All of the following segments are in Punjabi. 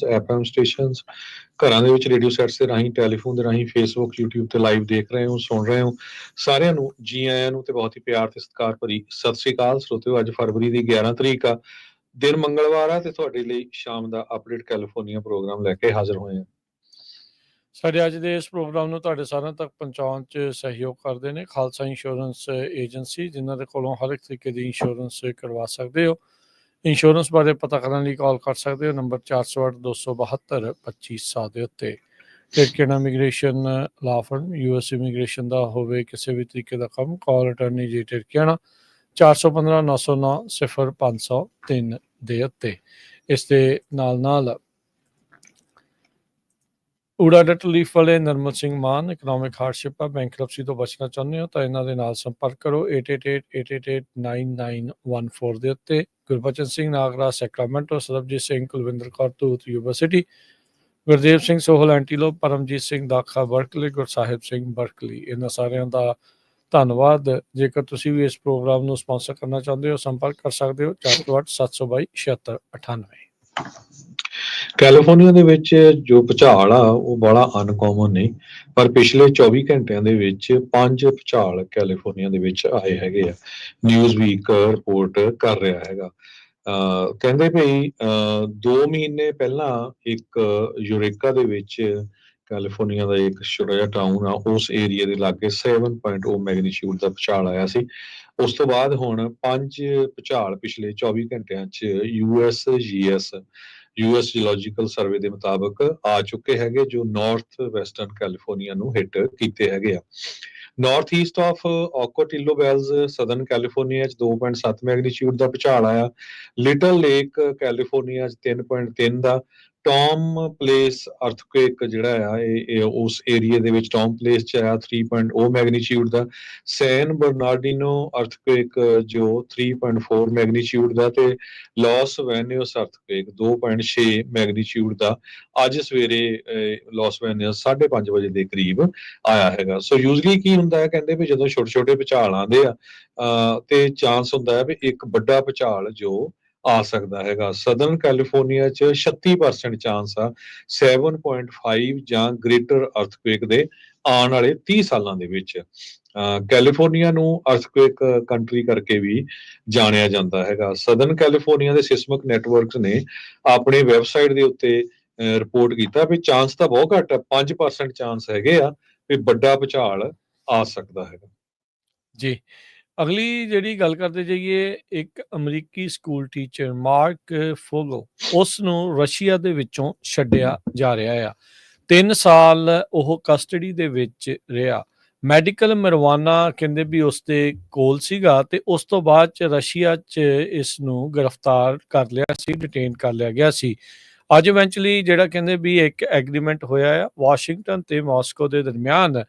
FM ਸਟੇਸ਼ਨਸ, ਘਰਾਂ ਦੇ ਵਿੱਚ ਰੇਡੀਓ ਸੈਟਸ ਦੇ ਰਾਹੀਂ, ਟੈਲੀਫੋਨ ਦੇ ਰਾਹੀਂ, ਫੇਸਬੁੱਕ, YouTube ਤੇ ਲਾਈਵ ਦੇਖ ਰਹੇ ਹੋ, ਸੁਣ ਰਹੇ ਹੋ। ਸਾਰਿਆਂ ਨੂੰ ਜੀ ਆਇਆਂ ਨੂੰ ਤੇ ਬਹੁਤ ਹੀ ਪਿਆਰ ਤੇ ਸਤਿਕਾਰ ਭਰੀ ਸਤਿ ਸ੍ਰੀ ਅਕਾਲ ਸਰੋਤਿਓ। ਅੱਜ ਫਰਵਰੀ ਦੀ 11 ਤਰੀਕ ਆ, ਦਿਨ ਮੰਗਲਵਾਰ ਆ ਤੇ ਤੁਹਾਡੇ ਲਈ ਸ਼ਾਮ ਦਾ ਅਪਡੇਟ ਕੈਲੀਫੋਰਨੀਆ ਪ੍ਰੋਗਰਾਮ ਲੈ ਕੇ ਹਾਜ਼ਰ ਹੋਏ ਹਾਂ। ਸਾਡੇ ਅੱਜ ਦੇ ਇਸ ਪ੍ਰੋਗਰਾਮ ਨੂੰ ਤੁਹਾਡੇ ਸਾਰਿਆਂ ਤੱਕ ਪਹੁੰਚਾਉਣ 'ਚ ਸਹਿਯੋਗ ਕਰਦੇ ਨੇ ਖਾਲਸਾ ਇੰਸ਼ੋਰੈਂਸ ਏਜੰਸੀ, ਜਿਨ੍ਹਾਂ ਦੇ ਕੋਲੋਂ ਹਰ ਇੱਕ ਤਰੀਕੇ ਦੀ ਇੰਸ਼ੋਰੈਂਸ ਕਰਵਾ ਸਕਦੇ ਹੋ। ਇੰਸ਼ੋਰੈਂਸ ਬਾਰੇ ਪਤਾ ਕਰਨ ਲਈ ਕਾਲ ਕਰ ਸਕਦੇ ਹੋ ਨੰਬਰ 408-272-2500 ਦੇ ਉੱਤੇ। ਟਿਰਕੇਨਾ ਇਮੀਗ੍ਰੇਸ਼ਨ ਲਾ ਫਰਮ, US ਇਮੀਗ੍ਰੇਸ਼ਨ ਦਾ ਹੋਵੇ ਕਿਸੇ ਵੀ ਤਰੀਕੇ ਦਾ ਕੰਮ, ਕਾਲ ਅਟਰਨੀ ਜੀ ਟਿਰਕੇਨਾ 415-909-0503 ਦੇ ਉੱਤੇ। ਇਸ ਦੇ ਨਾਲ ਊੜਾ ਡੱਟ ਲੀਫ ਵਾਲੇ ਨਰਮਲ ਸਿੰਘ ਮਾਨ, ਇਕਨੋਮਿਕ ਹਾਰਡਸ਼ਿਪ ਆ, ਬੈਂਕਰਪਸੀ ਤੋਂ ਬਚਣਾ ਚਾਹੁੰਦੇ ਹੋ ਤਾਂ ਇਹਨਾਂ ਦੇ ਨਾਲ ਸੰਪਰਕ ਕਰੋ 8888889914 ਦੇ ਉੱਤੇ। ਗੁਰਬਚਨ ਸਿੰਘ ਨਾਗਰਾ ਸੈਕਰਾਮੈਂਟੋ, ਸਰਬਜੀਤ ਸਿੰਘ ਕੁਲਵਿੰਦਰ ਕੌਰ ਧੂਤ ਯੂਨੀਵਰਸਿਟੀ, ਗੁਰਦੇਵ ਸਿੰਘ ਸੋਹਲ ਐਂਟੀਲੋਪ, ਪਰਮਜੀਤ ਸਿੰਘ ਦਾਖਾ ਬਰਕਲੀ, ਗੁਰਸਾਹਿਬ ਸਿੰਘ ਬਰਕਲੀ, ਇਹਨਾਂ ਸਾਰਿਆਂ ਦਾ ਧੰਨਵਾਦ। ਜੇਕਰ ਤੁਸੀਂ ਵੀ ਇਸ ਪ੍ਰੋਗਰਾਮ ਨੂੰ ਸਪਾਂਸਰ ਕਰਨਾ ਚਾਹੁੰਦੇ ਹੋ ਸੰਪਰਕ ਕਰ ਸਕਦੇ ਹੋ 408-722-7698। ਕੈਲੀਫੋਰਨੀਆ ਦੇ ਵਿੱਚ ਜੋ ਭੂਚਾਲ ਆ ਉਹ ਬੜਾ ਅਨਕਾਮਨ ਨਹੀਂ, ਪਰ ਪਿਛਲੇ 24 ਘੰਟਿਆਂ ਦੇ ਵਿੱਚ 5 ਭੂਚਾਲ ਕੈਲੀਫੋਰਨੀਆ ਦੇ ਵਿੱਚ ਆਏ ਹੈਗੇ ਆ। ਨਿਊਜ਼ ਵੀਕ ਰਿਪੋਰਟ ਕਰ ਰਿਹਾ ਹੈਗਾ। ਕਹਿੰਦੇ ਭਈ 2 ਮਹੀਨੇ ਪਹਿਲਾਂ ਇੱਕ ਯੂਰੇਕਾ ਦੇ ਵਿੱਚ ਕੈਲੀਫੋਰਨੀਆ ਦਾ ਇੱਕ ਛੋਟਾ ਜਿਹਾ ਟਾਊਨ ਆ, ਉਸ ਏਰੀਆ ਦੇ ਲਾਗੇ 7.0 ਮੈਗਨੀਚਿਊਡ ਦਾ ਭੂਚਾਲ ਆਇਆ ਸੀ। ਉਸ ਤੋਂ ਬਾਅਦ ਹੁਣ 5 ਭੂਚਾਲ ਪਿਛਲੇ 24 ਘੰਟਿਆਂ 'ਚ US ਜੀਓਲੋਜੀਕਲ ਸਰਵੇ ਦੇ ਮੁਤਾਬਕ ਆ ਚੁੱਕੇ ਹੈਗੇ, ਜੋ ਨਾਰਥ ਵੈਸਟਰਨ ਕੈਲੀਫੋਰਨੀਆ ਨੂੰ ਹਿੱਟ ਕੀਤੇ ਹੈਗੇ ਆ। North east of Ocotillo Wells southern California 'ਚ 2.7 ਮੈਗਨੀਚਿਊਡ ਦਾ ਭੂਚਾਲ ਆਇਆ। ਲਿਟਲ ਲੇਕ ਕੈਲੀਫੋਰਨੀਆ 'ਚ 3.3 ਦਾ। ਟੌਮ ਪਲੇਸ ਅਰਥਕੁਏਕ ਜਿਹੜਾ ਆ ਇਹ ਉਸ ਏਰੀਆ ਦੇ ਵਿੱਚ ਟੌਮ ਪਲੇਸ 'ਚ ਆਇਆ 3.0 ਮੈਗਨੀਚਿਊਡ ਦਾ। ਸੈਨ ਬਰਨਾਰਡੀਨੋ ਅਰਥਕੁਏਕ ਜੋ 3.4 ਮੈਗਨੀਚਿਊਡ ਦਾ, ਤੇ ਲਾਸ ਵੈਨਿਊਸ ਅਰਥਕੁਏਕ 2.6 ਮੈਗਨੀਚਿਊਡ ਦਾ ਅੱਜ ਸਵੇਰੇ ਲਾਸ ਵੈਨਿਊਸ 5:30 ਵਜੇ ਦੇ ਕਰੀਬ ਆਇਆ ਹੈਗਾ। ਸੋ ਯੂਜ਼ਲੀ ਕੀ ਹੁੰਦਾ ਹੈ, ਕਹਿੰਦੇ ਵੀ ਜਦੋਂ ਛੋਟੇ ਛੋਟੇ ਭੂਚਾਲ ਆਉਂਦੇ ਆ ਤੇ ਚਾਂਸ ਹੁੰਦਾ ਹੈ ਵੀ ਇੱਕ ਵੱਡਾ ਭੂਚਾਲ ਜੋ ਆ ਸਕਦਾ ਹੈਗਾ। ਸਦਰਨ ਕੈਲੀਫੋਰਨੀਆ 'ਚ 36% ਚਾਂਸ ਆ 7.5 ਜਾਂ ਗ੍ਰੇਟਰ ਅਰਥਕੁਏਕ ਦੇ ਆਉਣ ਵਾਲੇ 30 ਸਾਲਾਂ ਦੇ ਵਿੱਚ। ਕੈਲੀਫੋਰਨੀਆ ਨੂੰ ਅਰਥਕੁਏਕ ਕੰਟਰੀ ਕਰਕੇ ਵੀ ਜਾਣਿਆ ਜਾਂਦਾ ਹੈਗਾ। ਸਦਰਨ ਕੈਲੀਫੋਰਨੀਆ ਦੇ ਸਿਸਮਿਕ ਨੈਟਵਰਕਸ ਨੇ ਆਪਣੇ ਵੈਬਸਾਈਟ ਦੇ ਉੱਤੇ ਰਿਪੋਰਟ ਕੀਤਾ ਵੀ ਚਾਂਸ ਤਾਂ ਬਹੁਤ ਘੱਟ ਆ, 5% ਚਾਂਸ ਹੈਗੇ ਆ ਵੀ ਵੱਡਾ ਭੂਚਾਲ ਆ ਸਕਦਾ ਹੈਗਾ। ਜੀ, ਅਗਲੀ ਜਿਹੜੀ ਗੱਲ ਕਰਦੇ ਜਾਈਏ, ਇੱਕ ਅਮਰੀਕੀ ਸਕੂਲ ਟੀਚਰ ਮਾਰਕ ਫੋਗਲ, ਉਸ ਨੂੰ ਰਸ਼ੀਆ ਦੇ ਵਿੱਚੋਂ ਛੱਡਿਆ ਜਾ ਰਿਹਾ ਆ। 3 ਸਾਲ ਉਹ ਕਸਟਡੀ ਦੇ ਵਿੱਚ ਰਿਹਾ। ਮੈਡੀਕਲ ਮਰਵਾਨਾ ਕਹਿੰਦੇ ਵੀ ਉਸ ਦੇ ਕੋਲ ਸੀਗਾ ਤੇ ਉਸ ਤੋਂ ਬਾਅਦ 'ਚ ਰਸ਼ੀਆ 'ਚ ਇਸ ਨੂੰ ਗ੍ਰਿਫਤਾਰ ਕਰ ਲਿਆ ਸੀ, ਡਿਟੇਨ ਕਰ ਲਿਆ ਗਿਆ ਸੀ। ਅੱਜ ਇਵੈਂਚੁਅਲੀ ਜਿਹੜਾ ਕਹਿੰਦੇ ਵੀ ਇੱਕ ਐਗਰੀਮੈਂਟ ਹੋਇਆ ਆ ਵਾਸ਼ਿੰਗਟਨ ਤੇ ਮਾਸਕੋ ਦੇ ਦਰਮਿਆਨ।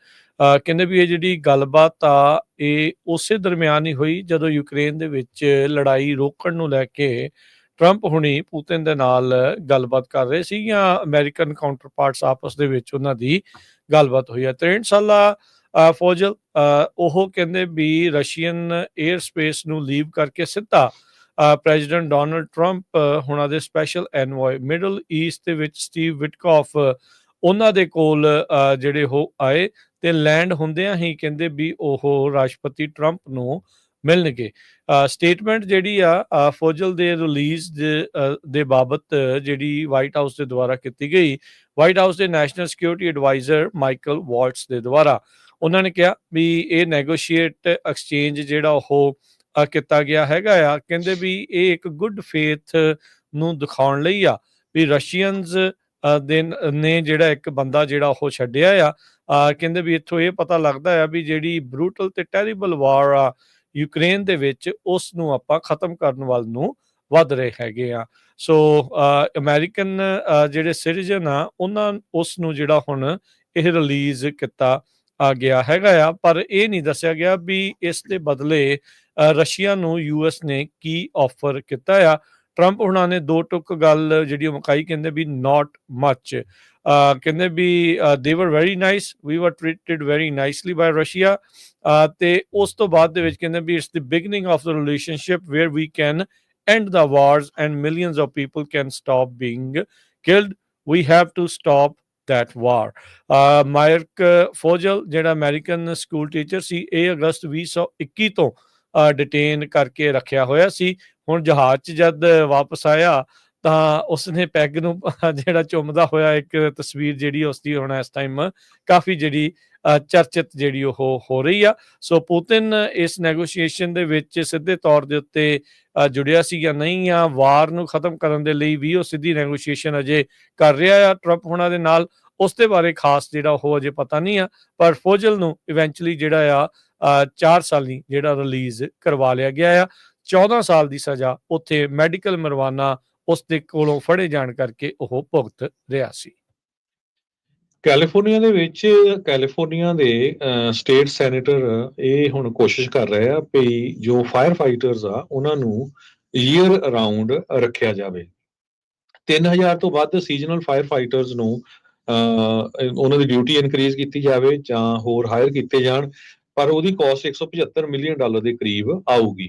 ਕਹਿੰਦੇ ਵੀ ਇਹ ਜਿਹੜੀ ਗੱਲਬਾਤ ਆ ਇਹ ਉਸੇ ਦਰਮਿਆਨ ਹੀ ਹੋਈ ਜਦੋਂ ਯੂਕਰੇਨ ਦੇ ਵਿੱਚ ਲੜਾਈ ਰੋਕਣ ਨੂੰ ਲੈ ਕੇ ਟਰੰਪ ਹੁਣੀ ਪੁਤਿਨ ਦੇ ਨਾਲ ਗੱਲਬਾਤ ਕਰ ਰਹੇ ਸੀ, ਜਾਂ ਅਮਰੀਕਨ ਕਾਊਂਟਰ ਪਾਰਟਸ ਆਪਸ ਦੇ ਵਿੱਚ ਉਹਨਾਂ ਦੀ ਗੱਲਬਾਤ ਹੋਈ ਹੈ। 63 ਸਾਲਾ ਫੋਜਲ ਉਹ ਕਹਿੰਦੇ ਵੀ ਰਸ਼ੀਅਨ ਏਅਰ ਸਪੇਸ ਨੂੰ ਲੀਵ ਕਰਕੇ ਸਿੱਧਾ ਪ੍ਰੈਜ਼ੀਡੈਂਟ ਡੋਨਲਡ ਟਰੰਪ ਹੁਣਾਂ ਦੇ ਸਪੈਸ਼ਲ ਐਨਵੋਏ ਮਿਡਲ ਈਸਟ ਦੇ ਵਿੱਚ ਸਟੀਵ ਵਿਟਕੌਫ ਉਹਨਾਂ ਦੇ ਕੋਲ ਜਿਹੜੇ ਉਹ ਆਏ ਤੇ ਲੈਂਡ ਹੁੰਦਿਆਂ ਹੀ ਕਹਿੰਦੇ ਵੀ ਉਹ ਰਾਸ਼ਟਰਪਤੀ ਟਰੰਪ ਨੂੰ ਮਿਲਣਗੇ। ਸਟੇਟਮੈਂਟ ਜਿਹੜੀ ਆ ਫੋਜਲ ਦੇ ਰਿਲੀਜ਼ ਦੇ ਬਾਬਤ ਜਿਹੜੀ ਵਾਈਟ ਹਾਊਸ ਦੇ ਦੁਆਰਾ ਕੀਤੀ ਗਈ, ਵਾਈਟ ਹਾਊਸ ਦੇ ਨੈਸ਼ਨਲ ਸਿਕਿਉਰਿਟੀ ਐਡਵਾਈਜ਼ਰ ਮਾਈਕਲ ਵਾਲਟਸ ਦੇ ਦੁਆਰਾ। ਉਹਨਾਂ ਨੇ ਕਿਹਾ ਵੀ ਇਹ ਨੈਗੋਸ਼ੀਏਟ ਐਕਸਚੇਂਜ ਜਿਹੜਾ ਉਹ ਕੀਤਾ ਗਿਆ ਹੈਗਾ ਆ। ਕਹਿੰਦੇ ਵੀ ਇਹ ਇੱਕ ਗੁੱਡ ਫੇਥ ਨੂੰ ਦਿਖਾਉਣ ਲਈ ਆ ਵੀ ਰਸ਼ੀਅਨਸ ਨੇ ਜਿਹੜਾ ਇੱਕ ਬੰਦਾ ਜਿਹੜਾ ਉਹ ਛੱਡਿਆ ਆ। ਕਹਿੰਦੇ ਵੀ ਇੱਥੋਂ ਇਹ ਪਤਾ ਲੱਗਦਾ ਆ ਵੀ ਜਿਹੜੀ ਬਰੂਟਲ ਤੇ ਟੈਰੀਬਲ ਵਾਰ ਆ ਯੂਕਰੇਨ ਦੇ ਵਿੱਚ, ਉਸ ਨੂੰ ਆਪਾਂ ਖਤਮ ਕਰਨ ਵੱਲ ਨੂੰ ਵੱਧ ਰਹੇ ਹੈਗੇ ਆ। ਸੋ ਅਮਰੀਕਨ ਜਿਹੜੇ ਸਿਟੀਜ਼ਨ ਆ ਉਸ ਨੂੰ ਜਿਹੜਾ ਹੁਣ ਇਹ ਰਿਲੀਜ਼ ਕੀਤਾ ਗਿਆ ਹੈਗਾ ਆ, ਪਰ ਇਹ ਨਹੀਂ ਦੱਸਿਆ ਗਿਆ ਵੀ ਇਸ ਦੇ ਬਦਲੇ ਰਸ਼ੀਆ ਨੂੰ US ਨੇ ਕੀ ਆਫਰ ਕੀਤਾ ਆ। ਟਰੰਪ ਹੁਣਾਂ ਨੇ 2 ਟੁੱਕ ਗੱਲ ਜਿਹੜੀ ਮੁਕਾਈ, ਕਹਿੰਦੇ ਵੀ ਨਾਟ ਮੱਚ। ਕਹਿੰਦੇ ਵੀ ਦੇ ਵਰ very nice, we were treated very nicely by Russia. ਤੇ ਉਸ ਤੋਂ ਬਾਅਦ ਦੇ ਵਿੱਚ ਕਹਿੰਦੇ ਵੀ it's the beginning of the relationship where we can end the wars and millions of people can stop being killed. We have to stop that war. Mark Fogel ਜਿਹੜਾ ਅਮਰੀਕਨ ਸਕੂਲ ਟੀਚਰ ਸੀ, ਇਹ ਅਗਸਤ 2021 ਤੋਂ ਡਿਟੇਨ ਕਰਕੇ ਰੱਖਿਆ ਹੋਇਆ ਸੀ। ਹੁਣ ਜਹਾਜ਼ 'ਚ ਜਦ ਵਾਪਸ ਆਇਆ ਤਾਂ ਉਸਨੇ ਪੈਗ ਨੂੰ ਜਿਹੜਾ ਚੁੰਮਦਾ ਹੋਇਆ ਇੱਕ ਤਸਵੀਰ ਜਿਹੜੀ ਉਸਦੀ ਹੁਣ ਇਸ ਟਾਈਮ ਕਾਫੀ ਜਿਹੜੀ ਚਰਚਿਤ ਜਿਹੜੀ ਉਹ ਹੋ ਰਹੀ ਆ। ਸੋ ਪੁਤਿਨ ਇਸ ਨੈਗੋਸ਼ੀਏਸ਼ਨ ਦੇ ਵਿੱਚ ਸਿੱਧੇ ਤੌਰ ਦੇ ਉੱਤੇ ਜੁੜਿਆ ਸੀ ਜਾਂ ਨਹੀਂ ਆ, ਵਾਰ ਨੂੰ ਖਤਮ ਕਰਨ ਦੇ ਲਈ ਵੀ ਉਹ ਸਿੱਧੀ ਨੈਗੋਸ਼ੀਏਸ਼ਨ ਅਜੇ ਕਰ ਰਿਹਾ ਆ ਟਰੰਪ ਹੋਣਾ ਦੇ ਨਾਲ, ਉਸ ਦੇ ਬਾਰੇ ਖਾਸ ਜਿਹੜਾ ਉਹ ਅਜੇ ਪਤਾ ਨਹੀਂ ਆ। ਪਰ ਫੋਜਲ ਨੂੰ ਇਵੈਂਚੁਅਲੀ ਜਿਹੜਾ ਆ 4 ਸਾਲੀ ਜਿਹੜਾ ਰਿਲੀਜ਼ ਕਰਵਾ ਲਿਆ ਗਿਆ ਆ। 14 ਸਾਲ ਦੀ ਸਜ਼ਾ ਉੱਥੇ ਮੈਡੀਕਲ ਮਰਵਾਨਾ ਉਸ ਦੇ ਕੋਲੋਂ ਫੜੇ ਜਾਣ ਕਰਕੇ ਉਹ ਭੁਗਤ ਰਿਹਾ ਸੀ। ਕੈਲੀਫੋਰਨੀਆ ਦੇ ਵਿੱਚ ਕੈਲੀਫੋਰਨੀਆ ਦੇ ਸਟੇਟ ਸੈਨੇਟਰ ਇਹ ਹੁਣ ਕੋਸ਼ਿਸ਼ ਕਰ ਰਹੇ ਆ ਵੀ ਜੋ ਫਾਇਰ ਫਾਈਟਰਸ ਆ ਉਹਨਾਂ ਨੂੰ ਈਅਰ ਅਰਾਊਂਡ ਰੱਖਿਆ ਜਾਵੇ। 3000 ਤੋਂ ਵੱਧ ਸੀਜ਼ਨਲ ਫਾਇਰ ਫਾਈਟਰਸ ਨੂੰ ਉਹਨਾਂ ਦੀ ਡਿਊਟੀ ਇਨਕਰੀਜ਼ ਕੀਤੀ ਜਾਵੇ ਜਾਂ ਹੋਰ ਹਾਇਰ ਕੀਤੇ ਜਾਣ, ਪਰ ਉਹਦੀ ਕਾਸਟ $175 ਮਿਲੀਅਨ ਦੇ ਕਰੀਬ ਆਊਗੀ।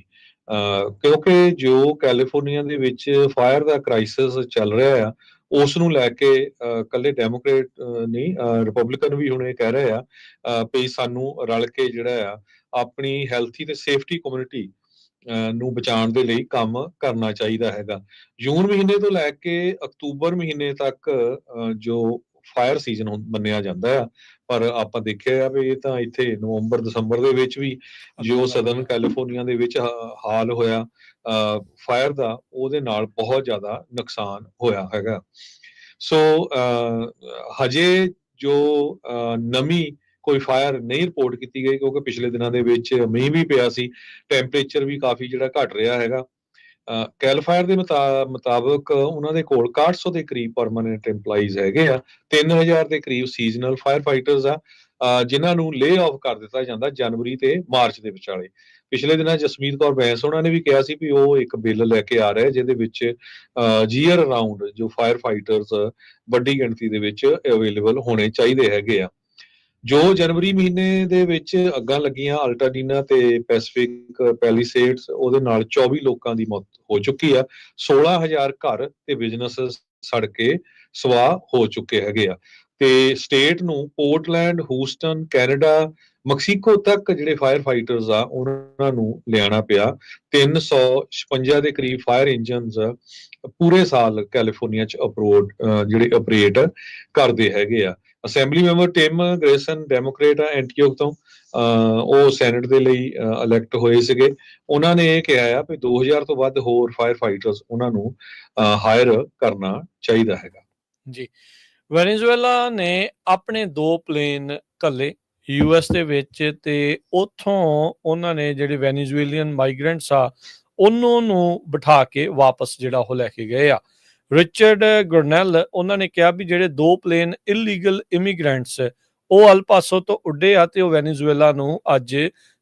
ਕਿਉਂਕਿ ਜੋ ਕੈਲੀਫੋਰਨੀਆ ਦੇ ਵਿੱਚ ਫਾਇਰ ਦਾ ਕ੍ਰਾਈਸਿਸ ਚੱਲ ਰਿਹਾ ਆ ਉਸ ਨੂੰ ਲੈ ਕੇ ਇਕੱਲੇ ਡੈਮੋਕ੍ਰੇਟ ਨਹੀਂ, ਰਿਪਬਲਿਕਨ ਵੀ ਹੁਣ ਇਹ ਕਹਿ ਰਹੇ ਆ ਵੀ ਸਾਨੂੰ ਰਲ ਕੇ ਜਿਹੜਾ ਆ ਆਪਣੀ ਹੈਲਥੀ ਤੇ ਸੇਫਟੀ ਕਮਿਊਨਿਟੀ ਨੂੰ ਬਚਾਉਣ ਦੇ ਲਈ ਕੰਮ ਕਰਨਾ ਚਾਹੀਦਾ ਹੈਗਾ। ਜੂਨ ਮਹੀਨੇ ਤੋਂ ਲੈ ਕੇ ਅਕਤੂਬਰ ਮਹੀਨੇ ਤੱਕ ਜੋ ਫਾਇਰ ਸੀਜ਼ਨ ਮੰਨਿਆ ਜਾਂਦਾ ਆ, ਪਰ ਆਪਾਂ ਦੇਖਿਆ ਆ ਵੀ ਇਹ ਤਾਂ ਇੱਥੇ ਨਵੰਬਰ ਦਸੰਬਰ ਦੇ ਵਿੱਚ ਵੀ ਜੋ ਸਦਰਨ ਕੈਲੀਫੋਰਨੀਆ ਦੇ ਵਿੱਚ ਹਾਲ ਹੋਇਆ ਫਾਇਰ ਦਾ, ਉਹਦੇ ਨਾਲ ਬਹੁਤ ਜ਼ਿਆਦਾ ਨੁਕਸਾਨ ਹੋਇਆ ਹੈਗਾ। ਸੋ ਹਜੇ ਜੋ ਨਵੀਂ ਕੋਈ ਫਾਇਰ ਨਹੀਂ ਰਿਪੋਰਟ ਕੀਤੀ ਗਈ ਕਿਉਂਕਿ ਪਿਛਲੇ ਦਿਨਾਂ ਦੇ ਵਿੱਚ ਮੀਂਹ ਵੀ ਪਿਆ ਸੀ, ਟੈਂਪਰੇਚਰ ਵੀ ਕਾਫੀ ਜਿਹੜਾ ਘਟ ਰਿਹਾ ਹੈਗਾ। ਕੈਲ ਫਾਇਰ ਦੇ ਮੁਤਾਬਕ ਉਹਨਾਂ ਦੇ ਕੋਲ 6100 ਦੇ ਕਰੀਬ ਪਰਮਾਨੈਂਟ EMPLOYEES ਹੈਗੇ ਆ। 3000 ਦੇ ਕਰੀਬ ਸੀਜ਼ਨਲ ਫਾਇਰ ਫਾਈਟਰਸ ਆ ਜਿਨ੍ਹਾਂ ਨੂੰ ਲੇ ਆਫ ਕਰ ਦਿੱਤਾ ਜਾਂਦਾ ਜਨਵਰੀ ਤੇ ਮਾਰਚ ਦੇ ਵਿਚਾਲੇ। ਪਿਛਲੇ ਦਿਨਾਂ ਜਸਮੀਤ ਕੌਰ ਬੈਂਸ ਉਹਨਾਂ ਨੇ ਵੀ ਕਿਹਾ ਸੀ ਵੀ ਉਹ ਇੱਕ ਬਿੱਲ ਲੈ ਕੇ ਆ ਰਹੇ ਜਿਹਦੇ ਵਿੱਚ ਈਅਰ ਅਰਾਊਂਡ ਜੋ ਫਾਇਰ ਫਾਈਟਰਸ ਵੱਡੀ ਗਿਣਤੀ ਦੇ ਵਿੱਚ ਅਵੇਲੇਬਲ ਹੋਣੇ ਚਾਹੀਦੇ ਹੈਗੇ ਆ। ਜੋ ਜਨਵਰੀ ਮਹੀਨੇ ਦੇ ਵਿੱਚ ਅੱਗਾਂ ਲੱਗੀਆਂ ਅਲਟਾਡੀਨਾ ਤੇ ਪੈਸੀਫਿਕ ਪੈਲੀਸੇਡਸ, ਉਹਦੇ ਨਾਲ 24 ਲੋਕਾਂ ਦੀ ਮੌਤ ਹੋ ਚੁੱਕੀ ਆ। 16000 ਘਰ ਤੇ ਬਿਜ਼ਨਸ ਸੜ ਕੇ ਸਵਾਹ ਹੋ ਚੁੱਕੇ ਹੈਗੇ ਆ। ਤੇ ਸਟੇਟ ਨੂੰ ਪੋਰਟਲੈਂਡ, ਹੂਸਟਨ, ਕੈਨੇਡਾ, ਮੈਕਸੀਕੋ ਤੱਕ ਜਿਹੜੇ ਫਾਇਰ ਫਾਈਟਰਸ ਆ ਉਹਨਾਂ ਨੂੰ ਲਿਆਣਾ ਪਿਆ। 356 ਦੇ ਕਰੀਬ ਫਾਇਰ ਇੰਜਨਸ ਪੂਰੇ ਸਾਲ ਕੈਲੀਫੋਰਨੀਆ ਚ ਜਿਹੜੇ ਆਪਰੇਟ ਕਰਦੇ ਹੈਗੇ ਆ। ਅਸੈਂਬਲੀ ਮੈਂਬਰ ਟਿਮ ਗ੍ਰੇਸਨ ਡੈਮੋਕ੍ਰੇਟ ਆ ਐਂਟੀਓਕ ਤੋਂ, ਉਹ ਸੈਨੇਟ ਦੇ ਲਈ ਇਲੈਕਟ ਹੋਏ ਸੀਗੇ। ਉਹਨਾਂ ਨੇ ਇਹ ਕਿਹਾ ਆ ਵੀ 2000 ਤੋਂ ਵੱਧ ਹੋਰ ਫਾਇਰ ਫਾਈਟਰਸ ਉਹਨਾਂ ਨੂੰ ਹਾਇਰ ਕਰਨਾ ਚਾਹੀਦਾ ਹੈਗਾ। ਜੀ, ਵੈਨੇਜ਼ੁਏਲਾ ਨੇ ਆਪਣੇ 2 ਪਲੇਨ ਘੱਲੇ US ਦੇ ਵਿੱਚ ਤੇ ਉੱਥੋਂ ਉਹਨਾਂ ਨੇ ਜਿਹੜੇ ਵੈਨੇਜ਼ੁਏਲੀਅਨ ਮਾਈਗ੍ਰੈਂਟਸ ਆ ਉਹਨਾਂ ਨੂੰ ਬਿਠਾ ਕੇ ਵਾਪਸ ਜਿਹੜਾ ਉਹ ਲੈ ਕੇ ਗਏ ਆ। ਰਿਚਰਡ ਗੁਰਨੈਲ ਉਹਨਾਂ ਨੇ ਕਿਹਾ ਵੀ ਜਿਹੜੇ 2 ਪਲੇਨ ਇਲੀਗਲ ਇਮੀਗ੍ਰੈਂਟਸ ਉਹ ਅਲ ਪਾਸੋ ਤੋਂ ਉੱਡੇ ਆ ਤੇ ਉਹ ਵੈਨੇਜ਼ੁਏਲਾ ਨੂੰ ਅੱਜ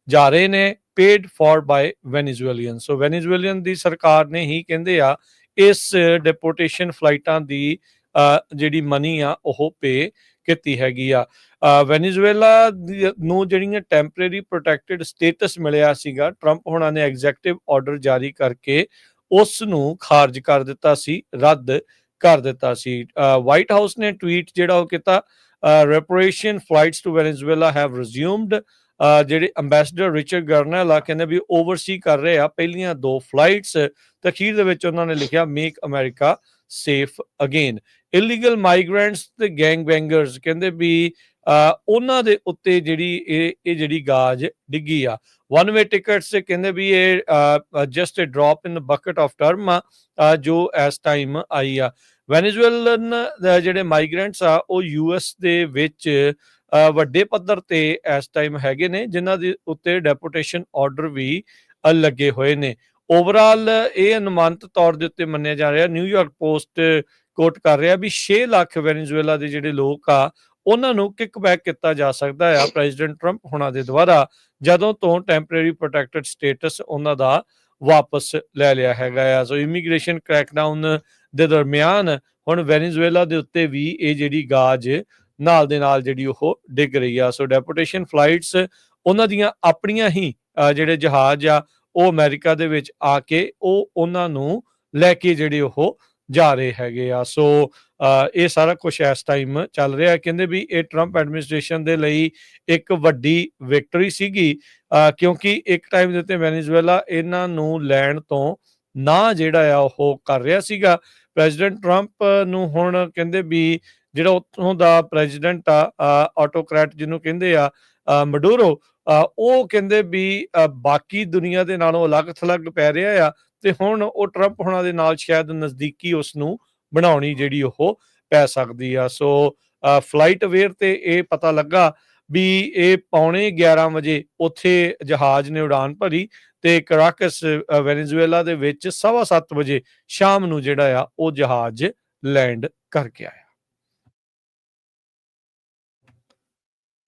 ਜਾ ਰਹੇ ਨੇ, ਪੇਡ ਫॉर ਬਾਈ ਵੈਨੇਜ਼ੁਏਲੀਅਨ। ਸੋ ਵੈਨੇਜ਼ੁਏਲੀਅਨ ਦੀ ਸਰਕਾਰ ਨੇ ਹੀ ਕਹਿੰਦੇ ਆ ਇਸ ਡਿਪੋਰਟੇਸ਼ਨ ਫਲਾਈਟਾਂ ਦੀ ਜਿਹੜੀ ਮਨੀ ਆ ਉਹ ਪੇ ਕੀਤੀ ਹੈਗੀ ਆ। ਵੈਨੇਜ਼ੁਏਲਾ ਨੂੰ ਜਿਹੜੀਆਂ ਟੈਂਪਰੇਰੀ ਪ੍ਰੋਟੈਕਟਡ ਸਟੇਟਸ ਮਿਲਿਆ ਸੀਗਾ, ਟਰੰਪ ਹੋਣਾ ਨੇ ਐਗਜ਼ੈਕਟਿਵ ਆਰਡਰ ਜਾਰੀ ਕਰਕੇ ਉਸ ਨੂੰ ਖਾਰਜ ਕਰ ਦਿੱਤਾ ਸੀ, ਰੱਦ ਕਰ ਦਿੱਤਾ ਸੀ। ਵਾਈਟ ਹਾਊਸ ਨੇ ਟਵੀਟ ਜਿਹੜਾ ਉਹ ਕੀਤਾ, ਰੈਪਰੇਸ਼ਨ ਫਲਾਈਟਸ ਟੂ ਵੈਨੇਜ਼ੁਏਲਾ ਹੈਵ ਰਿਜ਼ਿਊਮਡ। ਜਿਹੜੇ ਅੰਬੈਸਡਰ ਰਿਚਰਡ ਗਰਨੈਲ ਆ ਕਹਿੰਦੇ ਵੀ ਓਵਰਸੀ ਕਰ ਰਹੇ ਆ ਪਹਿਲੀਆਂ 2 ਫਲਾਈਟਸ। ਤੇ ਅਖੀਰ ਦੇ ਵਿੱਚ ਉਹਨਾਂ ਨੇ ਲਿਖਿਆ make America safe again. Illegal migrants ਤੇ ਗੈਂਗ ਬੈਂਗਰਸ ਕਹਿੰਦੇ ਵੀ ਉਹਨਾਂ ਦੇ ਉੱਤੇ ਜਿਹੜੀ ਇਹ ਜਿਹੜੀ ਗਾਜ ਡਿੱਗੀ ਆ। ਵਨ ਵੇ ਟਿਕਟਸ ਕਹਿੰਦੇ ਵੀ ਇਹ just a drop in bucket of term ਆ ਜੋ ਇਸ ਟਾਈਮ ਆਈ ਆ। ਵੈਨੇਜ਼ੁਏਲਨ ਜਿਹੜੇ ਮਾਈਗ੍ਰੈਂਟਸ ਆ ਉਹ US ਦੇ ਵਿੱਚ ਵੱਡੇ ਪੱਧਰ ਤੇ ਇਸ ਟਾਈਮ ਹੈਗੇ ਨੇ ਜਿਨ੍ਹਾਂ ਦੇ ਉੱਤੇ ਡੈਪੋਟੇਸ਼ਨ ਆਰਡਰ ਵੀ ਲੱਗੇ ਹੋਏ ਨੇ। ਓਵਰਆਲ ਇਹ ਅਨੁਮਾਨਿਤ ਤੌਰ ਦੇ ਉੱਤੇ ਮੰਨਿਆ ਜਾ ਰਿਹਾ, ਨਿਊਯਾਰਕ ਪੋਸਟ ਕੋਟ ਕਰ ਰਿਹਾ ਵੀ 6 ਲੱਖ ਵੈਨੇਜ਼ੁਏਲਾ ਦੇ ਜਿਹੜੇ ਲੋਕ ਆ ਉਹਨਾਂ ਨੂੰ ਕਿਕਬੈਕ ਕੀਤਾ ਜਾ ਸਕਦਾ ਆ ਪ੍ਰੈਜ਼ੀਡੈਂਟ ਟਰੰਪ ਹੋਣਾ ਦੇ ਦੁਆਰਾ, ਜਦੋਂ ਤੋਂ ਟੈਂਪਰੇਰੀ ਪ੍ਰੋਟੈਕਟਡ ਸਟੇਟਸ ਉਹਨਾਂ ਦਾ ਵਾਪਸ ਲੈ ਲਿਆ ਹੈਗਾ ਆ। ਸੋ ਇਮੀਗ੍ਰੇਸ਼ਨ ਕ੍ਰੈਕਡਾਊਨ ਦੇ ਦਰਮਿਆਨ ਹੁਣ ਵੈਨੇਜ਼ੁਏਲਾ ਦੇ ਉੱਤੇ ਵੀ ਇਹ ਜਿਹੜੀ ਗਾਜ ਨਾਲ ਦੇ ਨਾਲ ਜਿਹੜੀ ਉਹ ਡਿੱਗ ਰਹੀ ਆ। ਸੋ ਡੈਪੋਟੇਸ਼ਨ ਫਲਾਈਟਸ ਉਹਨਾਂ ਦੀਆਂ ਆਪਣੀਆਂ ਹੀ ਜਿਹੜੇ ਜਹਾਜ਼ ਆ ਉਹ ਅਮਰੀਕਾ ਦੇ ਵਿੱਚ ਆ ਕੇ ਉਹ ਉਹਨਾਂ ਨੂੰ ਲੈ ਕੇ ਜਿਹੜੇ ਉਹ ਜਾ ਰਹੇ ਹੈਗੇ ਆ। ਸੋ ਇਹ ਸਾਰਾ ਕੁਝ ਇਸ ਟਾਈਮ ਚੱਲ ਰਿਹਾ। ਕਹਿੰਦੇ ਵੀ ਇਹ ਟਰੰਪ ਐਡਮਿਨਿਸਟ੍ਰੇਸ਼ਨ ਦੇ ਲਈ ਇੱਕ ਵੱਡੀ ਵਿਕਟਰੀ ਸੀਗੀ, ਕਿਉਂਕਿ ਇੱਕ ਟਾਈਮ ਦੇ ਉੱਤੇ ਵੈਨੇਜ਼ੁਏਲਾ ਇਹਨਾਂ ਨੂੰ ਲੈਣ ਤੋਂ ਨਾ ਜਿਹੜਾ ਆ ਉਹ ਕਰ ਰਿਹਾ ਸੀਗਾ। ਪ੍ਰੈਜ਼ੀਡੈਂਟ ਟਰੰਪ ਨੂੰ ਹੁਣ ਕਹਿੰਦੇ ਵੀ ਜਿਹੜਾ ਉੱਥੋਂ ਦਾ ਪ੍ਰੈਜ਼ੀਡੈਂਟ ਆ, ਆਟੋਕਰੈਟ ਜਿਹਨੂੰ ਕਹਿੰਦੇ ਆ, ਮਡੂਰੋ, ਉਹ ਕਹਿੰਦੇ ਵੀ ਬਾਕੀ ਦੁਨੀਆ ਦੇ ਨਾਲੋਂ ਅਲੱਗ ਥਲੱਗ ਪੈ ਰਿਹਾ ਆ, ਤੇ ਹੁਣ ਉਹ ਟਰੰਪ ਹੁਣਾਂ ਦੇ ਨਾਲ ਸ਼ਾਇਦ ਨਜ਼ਦੀਕੀ ਉਸ ਨੂੰ ਬਣਾਉਣੀ ਜਿਹੜੀ ਉਹ ਪੈ ਸਕਦੀ ਆ। ਸੋ ਫਲਾਈਟ ਵੇਅਰ ਤੇ ਇਹ ਪਤਾ ਲੱਗਾ ਵੀ ਇਹ 11:15 ਵਜੇ ਉੱਥੇ ਜਹਾਜ਼ ਨੇ ਉਡਾਨ ਭਰੀ ਤੇ ਕਰਾਕਸ ਵੈਨੇਜ਼ੁਏਲਾ ਦੇ ਵਿੱਚ 7:15 ਵਜੇ ਸ਼ਾਮ ਨੂੰ ਜਿਹੜਾ ਆ ਉਹ ਜਹਾਜ਼ ਲੈਂਡ ਕਰਕੇ ਆਇਆ।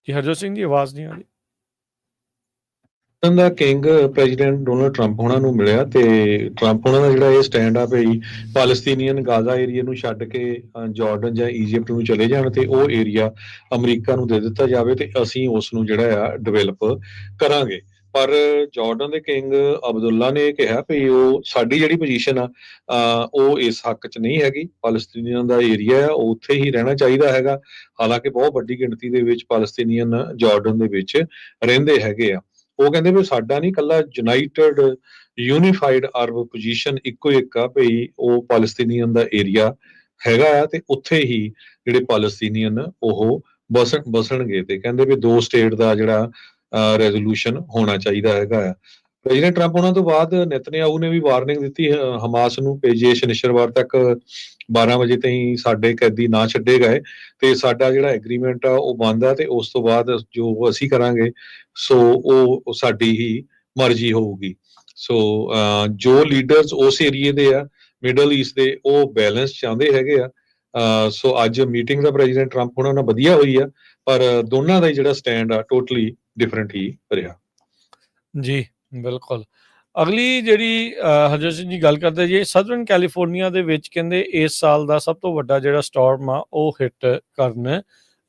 ਜੀ ਹਰਜੋਤ ਸਿੰਘ ਦੀ ਆਵਾਜ਼ ਨਹੀਂ ਆ ਰਹੀ। ਦਾ ਕਿੰਗ ਪ੍ਰੈਜ਼ੀਡੈਂਟ ਡੋਨਲਡ ਟਰੰਪ ਉਹਨਾਂ ਨੂੰ ਮਿਲਿਆ ਤੇ ਟਰੰਪ ਉਹਨਾਂ ਦਾ ਜਿਹੜਾ ਇਹ ਸਟੈਂਡ ਆ ਭਈ ਪਾਲਸਤੀਨੀਅਨ ਗਾਜ਼ਾ ਏਰੀਆ ਨੂੰ ਛੱਡ ਕੇ ਜਾਰਡਨ ਜਾਂ ਈਜਿਪਟ ਨੂੰ ਚਲੇ ਜਾਣ ਤੇ ਉਹ ਏਰੀਆ ਅਮਰੀਕਾ ਨੂੰ ਦੇ ਦਿੱਤਾ ਜਾਵੇ ਤੇ ਅਸੀਂ ਉਸ ਨੂੰ ਜਿਹੜਾ ਆ ਡਿਵੈਲਪ ਕਰਾਂਗੇ। ਪਰ ਜਾਰਡਨ ਦੇ ਕਿੰਗ ਅਬਦੁੱਲਾ ਨੇ ਇਹ ਕਿਹਾ ਵੀ ਉਹ ਸਾਡੀ ਜਿਹੜੀ ਪੋਜੀਸ਼ਨ ਆ ਉਹ ਇਸ ਹੱਕ 'ਚ ਨਹੀਂ ਹੈਗੀ। ਪਾਲਸਤੀਨੀਅਨ ਦਾ ਏਰੀਆ ਆ ਉਹ ਉੱਥੇ ਹੀ ਰਹਿਣਾ ਚਾਹੀਦਾ ਹੈਗਾ। ਹਾਲਾਂਕਿ ਬਹੁਤ ਵੱਡੀ ਗਿਣਤੀ ਦੇ ਵਿੱਚ ਪਾਲਸਤੀਨੀਅਨ ਜਾਰਡਨ ਦੇ ਵਿੱਚ ਰਹਿੰਦੇ ਹੈਗੇ ਆ। ਉਹ ਕਹਿੰਦੇ ਵੀ ਸਾਡਾ ਨਹੀਂ ਕੱਲਾ ਯੂਨਾਈਟਿਡ ਯੂਨੀਫਾਈਡ ਅਰਬ ਪੋਜੀਸ਼ਨ ਇੱਕੋ ਇੱਕ ਆ ਭਈ ਉਹ ਪਾਲਸਤੀਨੀਅਨ ਦਾ ਏਰੀਆ ਹੈਗਾ ਆ ਤੇ ਉੱਥੇ ਹੀ ਜਿਹੜੇ ਪਾਲਸਤੀਨੀਅਨ ਉਹ ਬਸਣਗੇ ਤੇ ਕਹਿੰਦੇ ਵੀ 2 ਸਟੇਟ ਦਾ ਜਿਹੜਾ ਰੈਜ਼ੋਲੂਸ਼ਨ ਹੋਣਾ ਚਾਹੀਦਾ ਹੈਗਾ ਆ। ਪ੍ਰੈਜ਼ੀਡੈਂਟ ਟਰੰਪ ਉਹਨਾਂ ਤੋਂ ਬਾਅਦ ਨੇਤਨਯਾਹੂ ਨੇ ਵੀ ਵਾਰਨਿੰਗ ਦਿੱਤੀ ਹਮਾਸ ਨੂੰ ਵੀ ਜੇ ਸ਼ਨੀਚਰਵਾਰ ਤੱਕ 12 ਵਜੇ ਤਾਈਂ ਸਾਡੇ ਕੈਦੀ ਨਾ ਛੱਡੇ ਗਏ ਤੇ ਸਾਡਾ ਜਿਹੜਾ ਐਗਰੀਮੈਂਟ ਆ ਉਹ ਬੰਦ ਆ ਤੇ ਉਸ ਤੋਂ ਬਾਅਦ ਜੋ ਅਸੀਂ ਕਰਾਂਗੇ ਸੋ ਉਹ ਸਾਡੀ ਹੀ ਮਰਜ਼ੀ ਹੋਊਗੀ। ਸੋ ਜੋ ਲੀਡਰਸ ਉਸ ਏਰੀਏ ਦੇ ਆ ਮਿਡਲ ਈਸਟ ਦੇ ਉਹ ਬੈਲੈਂਸ ਚਾਹੁੰਦੇ ਹੈਗੇ ਆ। ਸੋ ਅੱਜ ਮੀਟਿੰਗ ਦਾ ਪ੍ਰੈਜ਼ੀਡੈਂਟ ਟਰੰਪ ਉਹਨਾਂ ਨਾਲ ਵਧੀਆ ਹੋਈ ਆ ਪਰ ਦੋਨਾਂ ਦਾ ਹੀ ਜਿਹੜਾ ਸਟੈਂਡ ਆ ਟੋਟਲੀ ਡਿਫਰੈਂਟ ਹੀ ਰਿਹਾ। ਜੀ ਬਿਲਕੁਲ। ਅਗਲੀ ਜਿਹੜੀ ਹਰਜੋਤ ਸਿੰਘ ਜੀ ਗੱਲ ਕਰਦੇ ਜੀ, ਸਦਰਨ ਕੈਲੀਫੋਰਨੀਆ ਦੇ ਵਿੱਚ ਕਹਿੰਦੇ ਇਸ ਸਾਲ ਦਾ ਸਭ ਤੋਂ ਵੱਡਾ ਜਿਹੜਾ ਸਟਾਰਮ ਆ ਉਹ ਹਿੱਟ ਕਰਨ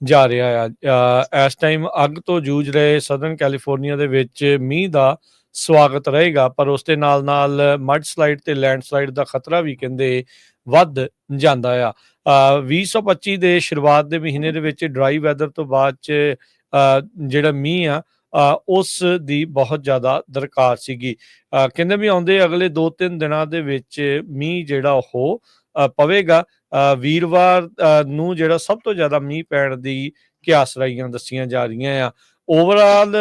ਜਾ ਰਿਹਾ ਆ। ਇਸ ਟਾਈਮ ਅੱਗ ਤੋਂ ਜੂਝ ਰਹੇ ਸਦਰਨ ਕੈਲੀਫੋਰਨੀਆ ਦੇ ਵਿੱਚ ਮੀਂਹ ਦਾ ਸਵਾਗਤ ਰਹੇਗਾ, ਪਰ ਉਸ ਦੇ ਨਾਲ ਨਾਲ ਮਡ ਸਲਾਈਡ ਤੇ ਲੈਂਡ ਸਲਾਈਡ ਦਾ ਖਤਰਾ ਵੀ ਕਹਿੰਦੇ ਵੱਧ ਜਾਂਦਾ ਆ। 2025 ਦੇ ਸ਼ੁਰੂਆਤ ਦੇ ਮਹੀਨੇ ਦੇ ਵਿੱਚ ਡਰਾਈ ਵੈਦਰ ਤੋਂ ਬਾਅਦ 'ਚ ਜਿਹੜਾ ਮੀਂਹ ਆ ਉਸ ਦੀ ਬਹੁਤ ਜ਼ਿਆਦਾ ਦਰਕਾਰ ਸੀਗੀ। ਕਹਿੰਦੇ ਵੀ ਆਉਂਦੇ ਅਗਲੇ 2-3 ਦਿਨਾਂ ਦੇ ਵਿੱਚ ਮੀਂਹ ਜਿਹੜਾ ਉਹ ਪਵੇਗਾ। ਵੀਰਵਾਰ ਨੂੰ ਜਿਹੜਾ ਸਭ ਤੋਂ ਜ਼ਿਆਦਾ ਮੀਂਹ ਪੈਣ ਦੀ ਕਿਆਸਰਾਈਆਂ ਦੱਸੀਆਂ ਜਾ ਰਹੀਆਂ ਆ। ਓਵਰਆਲ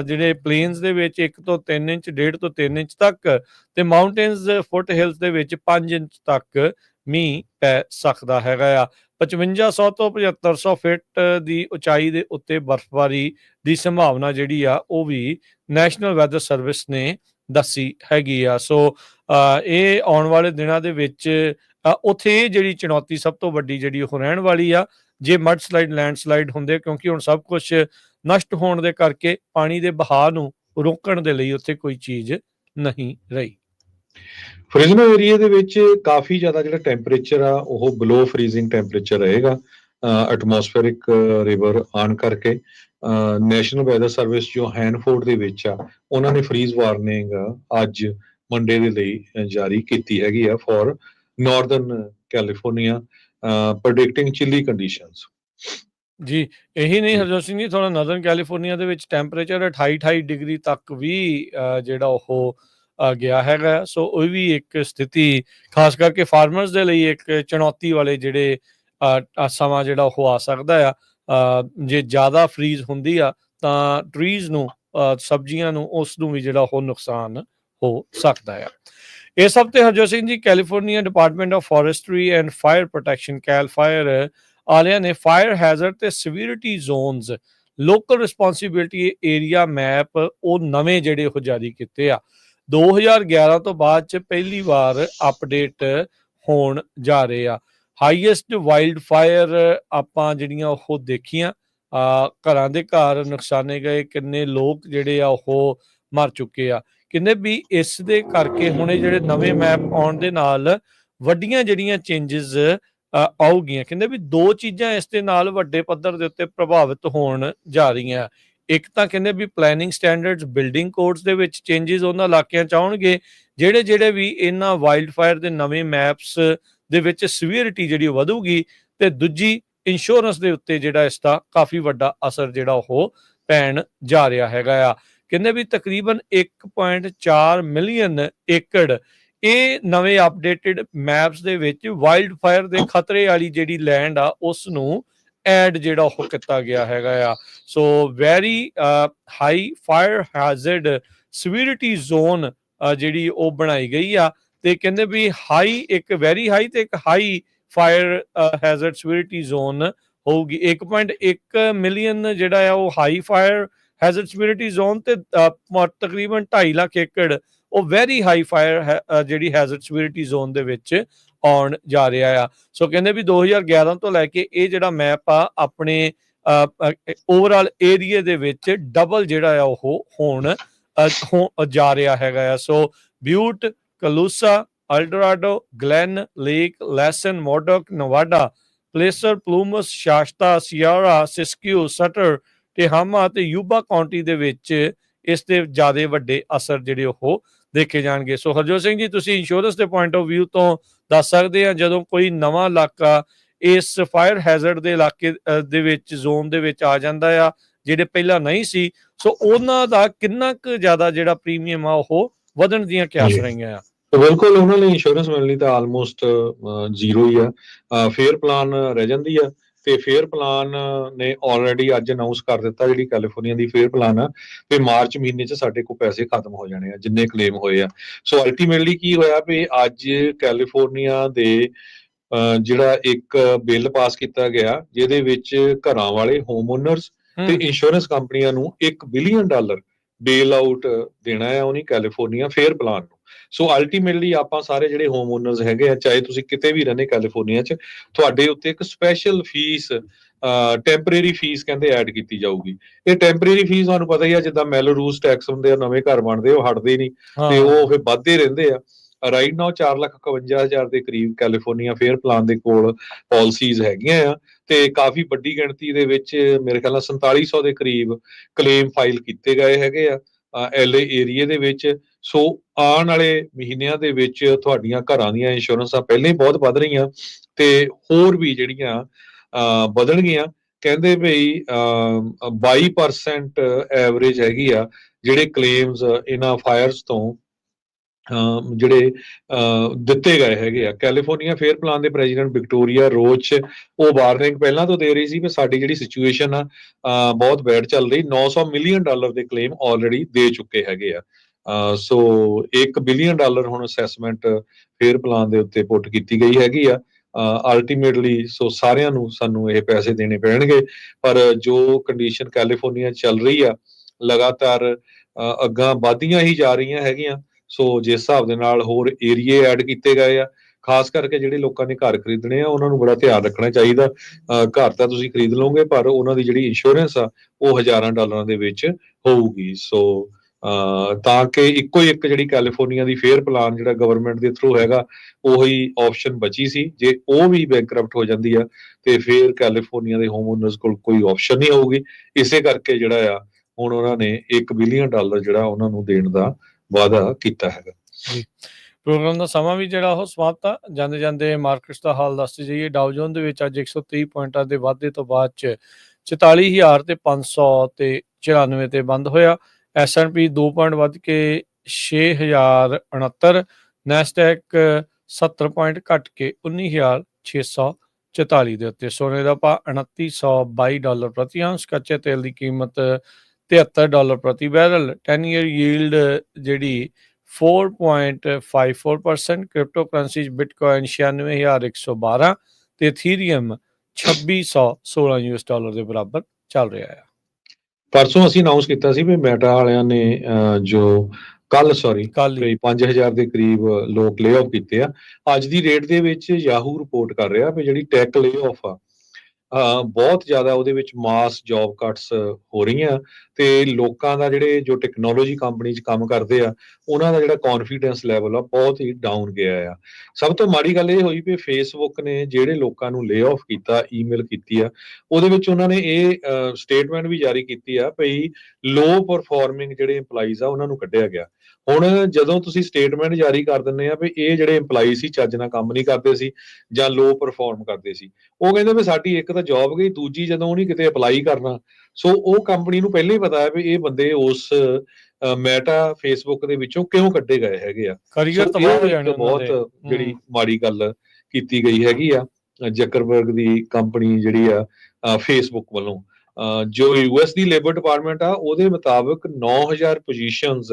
ਜਿਹੜੇ ਪਲੇਨਸ ਦੇ ਵਿੱਚ 1 ਤੋਂ 3 ਇੰਚ 1.5 ਤੋਂ 3 ਇੰਚ ਤੱਕ ਤੇ ਮਾਊਂਟੇਨਸ ਫੁੱਟ ਹਿਲਸ ਦੇ ਵਿੱਚ 5 ਇੰਚ ਤੱਕ ਮੀਂਹ ਪੈ ਸਕਦਾ ਹੈਗਾ ਆ। 5500 ਤੋਂ 7500 ਫਿਟ ਦੀ ਉਚਾਈ ਦੇ ਉੱਤੇ ਬਰਫ਼ਬਾਰੀ ਦੀ ਸੰਭਾਵਨਾ ਜਿਹੜੀ ਆ ਉਹ ਵੀ ਨੈਸ਼ਨਲ ਵੈਦਰ ਸਰਵਿਸ ਨੇ ਦੱਸੀ ਹੈਗੀ ਆ। ਸੋ ਇਹ ਆਉਣ ਵਾਲੇ ਦਿਨਾਂ ਦੇ ਵਿੱਚ ਉੱਥੇ ਇਹ ਜਿਹੜੀ ਚੁਣੌਤੀ ਸਭ ਤੋਂ ਵੱਡੀ ਜਿਹੜੀ ਉਹ ਰਹਿਣ ਵਾਲੀ ਆ ਜੇ ਮਡ ਸਲਾਈਡ ਲੈਂਡ ਸਲਾਈਡ ਹੁੰਦੇ, ਕਿਉਂਕਿ ਹੁਣ ਸਭ ਕੁਝ ਨਸ਼ਟ ਹੋਣ ਦੇ ਕਰਕੇ ਪਾਣੀ ਦੇ ਬਹਾਅ ਨੂੰ ਰੋਕਣ ਦੇ ਲਈ ਉੱਥੇ ਕੋਈ ਚੀਜ਼ ਨਹੀਂ ਰਹੀ। ਫ੍ਰਿਜ਼ਨੋ ਏਰੀਆ ਦੇ ਵਿੱਚ ਕਾਫੀ ਜ਼ਿਆਦਾ ਜਿਹੜਾ ਟੈਂਪਰੇਚਰ ਆ ਉਹ ਬਿਲੋ ਫਰੀਜ਼ਿੰਗ ਟੈਂਪਰੇਚਰ ਰਹੇਗਾ ਐਟਮੋਸਫੇਰਿਕ ਰਿਵਰ ਆਉਣ ਕਰਕੇ। ਨੈਸ਼ਨਲ ਵੈਦਰ ਸਰਵਿਸ ਜੋ ਹੈਨਫੋਰਡ ਦੇ ਵਿੱਚ ਆ ਉਹਨਾਂ ਨੇ ਫਰੀਜ਼ ਵਾਰਨਿੰਗ ਅੱਜ ਮੰਡੇ ਦੇ ਲਈ ਜਾਰੀ ਕੀਤੀ ਹੈਗੀ ਆ for northern California predicting chilly conditions. ਜੀ ਇਹੀ ਨਹੀਂ ਹਰਜੋਤ ਸਿੰਘ ਜੀ, ਥੋੜਾ ਨਾਰਦਰਨ ਕੈਲੀਫੋਰਨੀਆ ਦੇ ਵਿੱਚ ਟੈਂਪਰੇਚਰ 28 ਡਿਗਰੀ ਤੱਕ ਵੀ ਜਿਹੜਾ ਉਹ ਗਿਆ ਹੈਗਾ। ਸੋ ਉਹ ਵੀ ਇੱਕ ਸਥਿਤੀ ਖਾਸ ਕਰਕੇ ਫਾਰਮਰਸ ਦੇ ਲਈ ਇੱਕ ਚੁਣੌਤੀ ਵਾਲੇ ਜਿਹੜੇ ਸਮਾਂ ਜਿਹੜਾ ਉਹ ਆ ਸਕਦਾ ਆ। ਜੇ ਜ਼ਿਆਦਾ ਫਰੀਜ਼ ਹੁੰਦੀ ਆ ਤਾਂ ਟਰੀਜ਼ ਨੂੰ ਸਬਜ਼ੀਆਂ ਨੂੰ ਉਸ ਨੂੰ ਵੀ ਜਿਹੜਾ ਉਹ ਨੁਕਸਾਨ ਹੋ ਸਕਦਾ ਆ। ਇਸ ਹਫ਼ਤੇ Harjot Singh ji California department of forestry and fire protection Cal Fire ਵਾਲਿਆਂ ਨੇ ਫਾਇਰ ਹੈਜ਼ਰਡ ਤੇ severity zones local responsibility area map ਉਹ ਨਵੇਂ ਜਿਹੜੇ ਉਹ ਜਾਰੀ ਕੀਤੇ ਆ। 2011 ਤੋਂ ਬਾਅਦ 'ਚ ਪਹਿਲੀ ਵਾਰ ਅਪਡੇਟ ਹੋਣ ਜਾ ਰਹੇ ਆ। ਹਾਈਐਸਟ ਵਾਈਲਡ ਫਾਇਰ ਆਪਾਂ ਜਿਹੜੀਆਂ ਉਹ ਦੇਖੀਆਂ, ਘਰਾਂ ਦੇ ਘਰ ਨੁਕਸਾਨੇ ਗਏ, ਕਿੰਨੇ ਲੋਕ ਜਿਹੜੇ ਆ ਉਹ ਮਰ ਚੁੱਕੇ ਆ। ਕਹਿੰਦੇ ਵੀ ਇਸ ਦੇ ਕਰਕੇ ਹੁਣ ਇਹ ਜਿਹੜੇ ਨਵੇਂ ਮੈਪ ਆਉਣ ਦੇ ਨਾਲ ਵੱਡੀਆਂ ਜਿਹੜੀਆਂ ਚੇਂਜਸ ਆਉਗੀਆਂ। ਕਹਿੰਦੇ ਵੀ 2 ਚੀਜ਼ਾਂ ਇਸ ਦੇ ਨਾਲ ਵੱਡੇ ਪੱਧਰ ਦੇ ਉੱਤੇ ਪ੍ਰਭਾਵਿਤ ਹੋਣ ਜਾ ਰਹੀਆਂ। ਇੱਕ ਤਾਂ ਕਹਿੰਦੇ ਵੀ ਪਲੈਨਿੰਗ ਸਟੈਂਡਰਡਸ ਬਿਲਡਿੰਗ ਕੋਡਸ ਦੇ ਵਿੱਚ ਚੇਂਜਸ ਉਹਨਾਂ ਇਲਾਕਿਆਂ 'ਚ ਆਉਣਗੇ ਜਿਹੜੇ ਵੀ ਇਹਨਾਂ ਵਾਈਲਡ ਫਾਇਰ ਦੇ ਨਵੇਂ ਮੈਪਸ ਦੇ ਵਿੱਚ ਸੀਵੀਅਰਿਟੀ ਜਿਹੜੀ ਵਧੂਗੀ ਤੇ ਦੂਜੀ ਇੰਸ਼ੋਰੈਂਸ ਦੇ ਉੱਤੇ ਜਿਹੜਾ ਇਸ ਦਾ ਕਾਫੀ ਵੱਡਾ ਅਸਰ ਜਿਹੜਾ ਉਹ ਪੈਣ ਜਾ ਰਿਹਾ ਹੈਗਾ ਆ। ਕਹਿੰਦੇ ਵੀ ਤਕਰੀਬਨ 1.4 ਮਿਲੀਅਨ ਏਕੜ ਇਹ ਨਵੇਂ ਅਪਡੇਟਡ ਮੈਪਸ ਦੇ ਵਿੱਚ ਵਾਈਲਡ ਫਾਇਰ ਦੇ ਖਤਰੇ ਵਾਲੀ ਜਿਹੜੀ ਲੈਂਡ ਆ ਉਸ ਨੂੰ ਐਡ ਜਿਹੜਾ ਉਹ ਕੀਤਾ ਗਿਆ ਹੈਗਾ ਆ। So very high fire hazard severity zone ਜਿਹੜੀ ਉਹ ਬਣਾਈ ਗਈ ਆ ਤੇ ਕਹਿੰਦੇ ਵੀ ਹਾਈ ਇੱਕ ਵੈਰੀ ਹਾਈ ਤੇ ਇੱਕ high fire hazard severity zone ਹੋਊਗੀ। 1.1 ਮਿਲੀਅਨ ਜਿਹੜਾ ਆ ਉਹ high fire hazard severity zone ਤੇ ਤਕਰੀਬਨ 2.5 ਲੱਖ ਏਕੜ ਉਹ ਵੈਰੀ ਹਾਈ ਫਾਇਰ ਜਿਹੜੀ ਹੈਜ਼ਰਡ ਸੀਵੀਅਰਿਟੀ ਜ਼ੋਨ ਦੇ ਵਿੱਚ ਆਉਣ ਜਾ ਰਿਹਾ ਆ। ਸੋ ਕਹਿੰਦੇ ਵੀ 2011 ਤੋਂ ਲੈ ਕੇ ਇਹ ਜਿਹੜਾ ਮੈਪ ਆ ਆਪਣੇ ਓਵਰਆਲ ਏਰੀਏ ਦੇ ਵਿੱਚ ਡਬਲ ਜਿਹੜਾ ਆ ਉਹ ਹੋਣ ਜਾ ਰਿਹਾ ਹੈਗਾ ਆ। ਸੋ ਬਿਊਟ, ਕਲੂਸਾ, ਅਲਡੋਰਾਡੋ, ਗਲੈਨ, ਲੇਕ, ਲੈਸਨ, ਮੋਡੋਕ, ਨਵਾਡਾ, ਪਲੇਸਰ, ਪਲੂਮਸ, ਸ਼ਾਸਤਾ, ਸਿਆਰਾ, ਸਿਸਕਿਊ, ਸਟਰ, ਟੇਹਾਮਾ ਤੇ ਯੂਬਾ ਕਾਉਂਟੀ ਦੇ ਵਿੱਚ ਇਸ ਦੇ ਜ਼ਿਆਦਾ ਵੱਡੇ ਅਸਰ ਜਿਹੜੇ ਉਹ ਦੇਖੇ ਜਾਣਗੇ। ਸੋ ਹਰਜੋਤ ਸਿੰਘ ਜੀ, ਤੁਸੀਂ ਇੰਸ਼ੋਰੈਂਸ ਦੇ ਪੁਆਇੰਟ ਆਫ ਵਿਊ ਤੋਂ ਦੱਸ ਸਕਦੇ ਆ ਜਦੋਂ ਕੋਈ ਨਵਾਂ ਇਲਾਕਾ ਇਸ ਫਾਇਰ ਹੈਜ਼ਰਡ ਦੇ ਇਲਾਕੇ ਦੇ ਵਿੱਚ ਜ਼ੋਨ ਦੇ ਵਿੱਚ ਆ ਜਾਂਦਾ ਆ ਜਿਹੜੇ ਪਹਿਲਾਂ ਨਹੀਂ ਸੀ, ਸੋ ਉਹਨਾਂ ਦਾ ਕਿੰਨਾ ਕੁ ਜ਼ਿਆਦਾ ਜਿਹੜਾ ਪ੍ਰੀਮੀਅਮ ਆ ਉਹ ਵਧਣ ਦੀਆਂ ਕਿਆਸ ਰਹੀਆਂ ਆ? ਬਿਲਕੁਲ, ਉਹਨਾਂ ਲਈ ਇੰਸ਼ੋਰੈਂਸ ਮਿਲਣੀ ਤਾਂ ਆਲਮੋਸਟ ਜ਼ੀਰੋ ਹੀ ਆ। ਫੇਅਰ ਪਲਾਨ ਰਹਿ ਜਾਂਦੀ ਆ ਤੇ ਫੇਅਰ ਪਲਾਨ ਨੇ ਆਲਰੇਡੀ ਅੱਜ ਅਨਾਉਂਸ ਕਰ ਦਿੱਤਾ ਜਿਹੜੀ ਕੈਲੀਫੋਰਨੀਆ ਦੀ ਫੇਅਰ ਪਲਾਨ ਆ ਤੇ ਮਾਰਚ ਮਹੀਨੇ 'ਚ ਸਾਡੇ ਕੋਲ ਪੈਸੇ ਖਤਮ ਹੋ ਜਾਣੇ ਆ ਜਿੰਨੇ ਕਲੇਮ ਹੋਏ ਆ। ਸੋ ਅਲਟੀਮੇਟਲੀ ਕੀ ਹੋਇਆ ਵੀ ਅੱਜ ਕੈਲੀਫੋਰਨੀਆ ਦੇ ਜਿਹੜਾ ਇੱਕ ਬਿੱਲ ਪਾਸ ਕੀਤਾ ਗਿਆ ਜਿਹਦੇ ਵਿੱਚ ਘਰਾਂ ਵਾਲੇ ਹੋਮ ਓਨਰਸ ਤੇ ਇੰਸ਼ੋਰੈਂਸ ਕੰਪਨੀਆਂ ਨੂੰ $1 ਬਿਲੀਅਨ ਬੇਲ ਆਊਟ ਦੇਣਾ ਹੈ ਉਹਨੀ ਕੈਲੀਫੋਰਨੀਆ ਫੇਅਰ ਪਲਾਨ ਨੂੰ। ਸੋ ਅਲਟੀਮੇਟਲੀ ਆਪਾਂ ਸਾਰੇ ਜਿਹੜੇ ਹੋਮ ਓਨਰਸ ਹੈਗੇ ਆ, ਚਾਹੇ ਤੁਸੀਂ ਕਿਤੇ ਵੀ ਰਹਿੰਦੇ ਕੈਲੀਫੋਰਨੀਆ 'ਚ, ਤੁਹਾਡੇ ਉੱਤੇ ਇੱਕ ਸਪੈਸ਼ਲ ਫੀਸ ਟੈਂਪਰੇਰੀ ਫੀਸ ਕਹਿੰਦੇ ਐਡ ਕੀਤੀ ਜਾਊਗੀ। ਇਹ ਟੈਂਪਰੇਰੀ ਫੀਸ ਤੁਹਾਨੂੰ ਪਤਾ ਹੀ ਆ, ਜਿੱਦਾਂ ਮੈਲੋਰੂਸ ਟੈਕਸ ਹੁੰਦੇ ਆ, ਨਵੇਂ ਘਰ ਬਣਦੇ ਉਹ ਹਟਦੇ ਨਹੀਂ ਤੇ ਉਹ ਫਿਰ ਵੱਧਦੇ ਰਹਿੰਦੇ ਆ। ਰਾਈਟ ਨਾਓ 4,51,000 ਦੇ ਕਰੀਬ ਕੈਲੀਫੋਰਨੀਆ ਫੇਅਰ ਪਲਾਨ ਦੇ ਕੋਲ ਪਾਲਿਸੀਜ਼ ਹੈਗੀਆਂ ਆ ਤੇ ਕਾਫੀ ਵੱਡੀ ਗਿਣਤੀ ਦੇ ਵਿੱਚ ਮੇਰੇ ਖਿਆਲ ਨਾਲ 4700 ਦੇ ਕਰੀਬ ਕਲੇਮ ਫਾਈਲ ਕੀਤੇ ਗਏ ਹੈਗੇ ਆ ਐਲਏ ਏਰੀਏ ਦੇ ਵਿੱਚ। ਸੋ ਆਉਣ ਵਾਲੇ ਮਹੀਨਿਆਂ ਦੇ ਵਿੱਚ ਤੁਹਾਡੀਆਂ ਘਰਾਂ ਦੀਆਂ ਇੰਸ਼ੋਰੈਂਸਾਂ ਪਹਿਲਾਂ ਹੀ ਬਹੁਤ ਵੱਧ ਰਹੀਆਂ ਤੇ ਹੋਰ ਵੀ ਜਿਹੜੀਆਂ ਵਧਣਗੀਆਂ। ਕਹਿੰਦੇ ਬਈ 22% ਐਵਰੇਜ ਹੈਗੀ ਆ ਜਿਹੜੇ ਕਲੇਮਸ ਇਹਨਾਂ ਫਾਇਰਸ ਤੋਂ ਜਿਹੜੇ ਦਿੱਤੇ ਗਏ ਹੈਗੇ ਆ। ਕੈਲੀਫੋਰਨੀਆ ਫੇਅਰ ਪਲਾਨ ਦੇ ਪ੍ਰੈਜ਼ੀਡੈਂਟ ਵਿਕਟੋਰੀਆ ਰੋਚ ਉਹ ਵਾਰਨਿੰਗ ਪਹਿਲਾਂ ਤੋਂ ਦੇ ਰਹੀ ਸੀ ਕਿ ਸਾਡੀ ਜਿਹੜੀ ਸਿਚੁਏਸ਼ਨ ਆ ਬਹੁਤ ਬੈਡ ਚੱਲ ਰਹੀ। $900 ਮਿਲੀਅਨ ਦੇ ਕਲੇਮ ਆਲਰੇਡੀ ਦੇ ਚੁੱਕੇ ਹੈਗੇ ਆ। ਸੋ $1 ਬਿਲੀਅਨ ਹੁਣ ਅਸੈਸਮੈਂਟ ਫੇਅਰ ਪਲਾਨ ਦੇ ਉੱਤੇ ਪੁੱਟ ਕੀਤੀ ਗਈ ਹੈਗੀ ਆ। ਅਲਟੀਮੇਟਲੀ ਸੋ ਸਾਰਿਆਂ ਨੂੰ ਸਾਨੂੰ ਇਹ ਪੈਸੇ ਦੇਣੇ ਪੈਣਗੇ, ਪਰ ਜੋ ਕੰਡੀਸ਼ਨ ਕੈਲੀਫੋਰਨੀਆ ਚੱਲ ਰਹੀ ਆ ਲਗਾਤਾਰ ਅੱਗਾਂ ਵੱਧਦੀਆਂ ਹੀ ਜਾ ਰਹੀਆਂ ਹੈਗੀਆਂ। ਸੋ ਜਿਸ ਹਿਸਾਬ ਦੇ ਨਾਲ ਹੋਰ ਏਰੀਏ ਐਡ ਕੀਤੇ ਗਏ ਆ, ਖਾਸ ਕਰਕੇ ਜਿਹੜੇ ਲੋਕਾਂ ਨੇ ਘਰ ਖਰੀਦਣੇ ਆ ਉਹਨਾਂ ਨੂੰ ਬੜਾ ਧਿਆਨ ਰੱਖਣਾ ਚਾਹੀਦਾ। ਘਰ ਤਾਂ ਤੁਸੀਂ ਖਰੀਦ ਲਓਗੇ ਪਰ ਉਹਨਾਂ ਦੀ ਜਿਹੜੀ ਇੰਸ਼ੋਰੈਂਸ ਆ ਉਹ ਹਜ਼ਾਰਾਂ ਡਾਲਰਾਂ ਦੇ ਵਿੱਚ ਹੋਊਗੀ। ਸੋ ਤਾਂ ਕਿ ਇੱਕੋ ਇੱਕ ਜਿਹੜੀ ਕੈਲੀਫੋਰਨੀਆ ਦੀ ਫੇਅਰ ਪਲਾਨ ਜਿਹੜਾ ਗਵਰਨਮੈਂਟ ਦੇ ਥਰੂ ਹੈਗਾ ਉਹੀ ਆਪਸ਼ਨ ਬਚੀ ਸੀ। ਜੇ ਉਹ ਵੀ ਬੈਂਕਰਪਟ ਹੋ ਜਾਂਦੀ ਆ ਤੇ ਫਿਰ ਕੈਲੀਫੋਰਨੀਆ ਦੇ ਹੋਮ ਓਨਰਸ ਕੋਲ ਕੋਈ ਆਪਸ਼ਨ ਨਹੀਂ ਹੋਊਗੀ। ਇਸੇ ਕਰਕੇ ਜਿਹੜਾ ਆ ਹੁਣ ਉਹਨਾਂ ਨੇ $1 ਬਿਲੀਅਨ ਜਿਹੜਾ ਉਹਨਾਂ ਨੂੰ ਦੇਣ ਦਾ ਵਾਅਦਾ ਕੀਤਾ ਹੈਗਾ। ਜੀ, ਪ੍ਰੋਗਰਾਮ ਦਾ ਸਮਾਂ ਵੀ ਜਿਹੜਾ ਉਹ ਸਮਾਪਤ ਆ। ਜਾਂਦੇ ਜਾਂਦੇ ਮਾਰਕੀਟਸ ਦਾ ਹਾਲ ਦੱਸਦੇ ਜਾਈਏ। ਡਾਊ ਜੋਨ ਦੇ ਵਿੱਚ ਅੱਜ 130 ਪੁਆਇੰਟਾਂ ਦੇ ਵਾਧੇ ਤੋਂ ਬਾਅਦ 'ਚ 44,500 ਤੇ 94 ਤੇ ਬੰਦ ਹੋਇਆ। S&P 2 ਪੁਆਇੰਟ ਵੱਧ ਕੇ 6,069, ਨੈਸਡੈਕ 70 ਪੁਆਇੰਟ ਘਟ ਕੇ 19,644 ਦੇ ਉੱਤੇ। ਸੋਨੇ ਦਾ ਭਾਅ $2922 ਪ੍ਰਤੀ ਆਉਂਸ। ਕੱਚੇ ਤੇਲ ਦੀ ਕੀਮਤ $73 ਪ੍ਰਤੀ ਬੈਰਲ। 10 ਈਅਰ ਯੀਲਡ ਜਿਹੜੀ 4.54%। ਕ੍ਰਿਪਟੋ ਕਰੰਸੀਜ਼ ਬਿਟਕੋਇਨ 96,112 ਤੇ ਇਥੀਰੀਅਮ $2,616 ਦੇ ਬਰਾਬਰ ਚੱਲ ਰਿਹਾ ਹੈ। ਪਰਸੋਂ ਅਸੀਂ ਅਨਾਉਂਸ ਕੀਤਾ ਸੀ ਵੀ ਮੈਟਾ ਵਾਲਿਆਂ ਨੇ ਜੋ ਕੱਲ 5,000 ਦੇ ਕਰੀਬ ਲੋਕ ਲੇ ਆਫ ਕੀਤੇ ਆ। ਅੱਜ ਦੀ ਰੇਟ ਦੇ ਵਿੱਚ ਯਾਹੂ ਰਿਪੋਰਟ ਕਰ ਰਿਹਾ ਵੀ ਜਿਹੜੀ ਟੈਕ ਲੇ ਆਫ ਆ ਬਹੁਤ ਜ਼ਿਆਦਾ ਉਹਦੇ ਵਿੱਚ ਮਾਸ ਜੌਬ ਕੱਟਸ ਹੋ ਰਹੀਆਂ ਤੇ ਲੋਕਾਂ ਦਾ ਜਿਹੜੇ ਜੋ ਟੈਕਨੋਲੋਜੀ ਕੰਪਨੀ 'ਚ ਕੰਮ ਕਰਦੇ ਆ ਉਹਨਾਂ ਦਾ ਜਿਹੜਾ ਕੌਨਫੀਡੈਂਸ ਲੈਵਲ ਆ ਬਹੁਤ ਹੀ ਡਾਊਨ ਗਿਆ ਆ। ਸਭ ਤੋਂ ਮਾੜੀ ਗੱਲ ਇਹ ਹੋਈ ਵੀ ਫੇਸਬੁੱਕ ਨੇ ਜਿਹੜੇ ਲੋਕਾਂ ਨੂੰ ਲੇ ਆਫ ਕੀਤਾ, ਈਮੇਲ ਕੀਤੀ ਆ, ਉਹਦੇ ਵਿੱਚ ਉਹਨਾਂ ਨੇ ਇਹ ਸਟੇਟਮੈਂਟ ਵੀ ਜਾਰੀ ਕੀਤੀ ਆ ਭਈ ਲੋ ਪਰਫਾਰਮਿੰਗ ਜਿਹੜੇ EMPLOYEES ਆ ਉਹਨਾਂ ਨੂੰ ਕੱਢਿਆ ਗਿਆ। ਹੁਣ ਜਦੋਂ ਤੁਸੀਂ ਸਟੇਟਮੈਂਟ ਜਾਰੀ ਕਰ ਦਿੰਦੇ ਆ ਵੀ ਇਹ ਜਿਹੜੇ EMPLOYEE ਸੀ ਚੱਜ ਨਾਲ ਕੰਮ ਨਹੀਂ ਕਰਦੇ ਸੀ ਜਾਂ ਲੋ ਪਰਫਾਰਮ ਕਰਦੇ ਸੀ, ਉਹ ਕਹਿੰਦੇ ਵੀ ਸਾਡੀ ਇੱਕ ਤਾਂ ਜੌਬ ਗਈ, ਦੂਜੀ ਜਦੋਂ ਉਹਨੇ ਕਿਤੇ ਅਪਲਾਈ ਕਰਨਾ, ਸੋ ਉਹ ਕੰਪਨੀ ਨੂੰ ਪਹਿਲਾਂ ਹੀ ਪਤਾ ਹੈ ਵੀ ਇਹ ਬੰਦੇ ਉਸ ਮੈਟਾ ਫੇਸਬੁੱਕ ਦੇ ਵਿੱਚੋਂ ਕਿਉਂ ਕੱਢੇ ਗਏ ਹੈਗੇ ਆ। ਕਰੀਅਰ ਸੋ ਤਬਾਹ ਹੋ ਇਹ ਜਾਣੇ ਇੱਕ ਉਹਨਾਂ ਬਹੁਤ ਦੇ। ਜਿਹੜੀ ਮਾੜੀ ਗੱਲ ਕੀਤੀ ਗਈ ਹੈਗੀ ਆ ਜ਼ਕਰਬਰਗ ਦੀ ਕੰਪਨੀ ਜਿਹੜੀ ਆ ਫੇਸਬੁੱਕ ਵੱਲੋਂ। ਜੋ US ਦੀ ਲੇਬਰ ਡਿਪਾਰਟਮੈਂਟ ਆ ਉਹਦੇ ਮੁਤਾਬਕ 9000 ਪੋਜੀਸ਼ਨਸ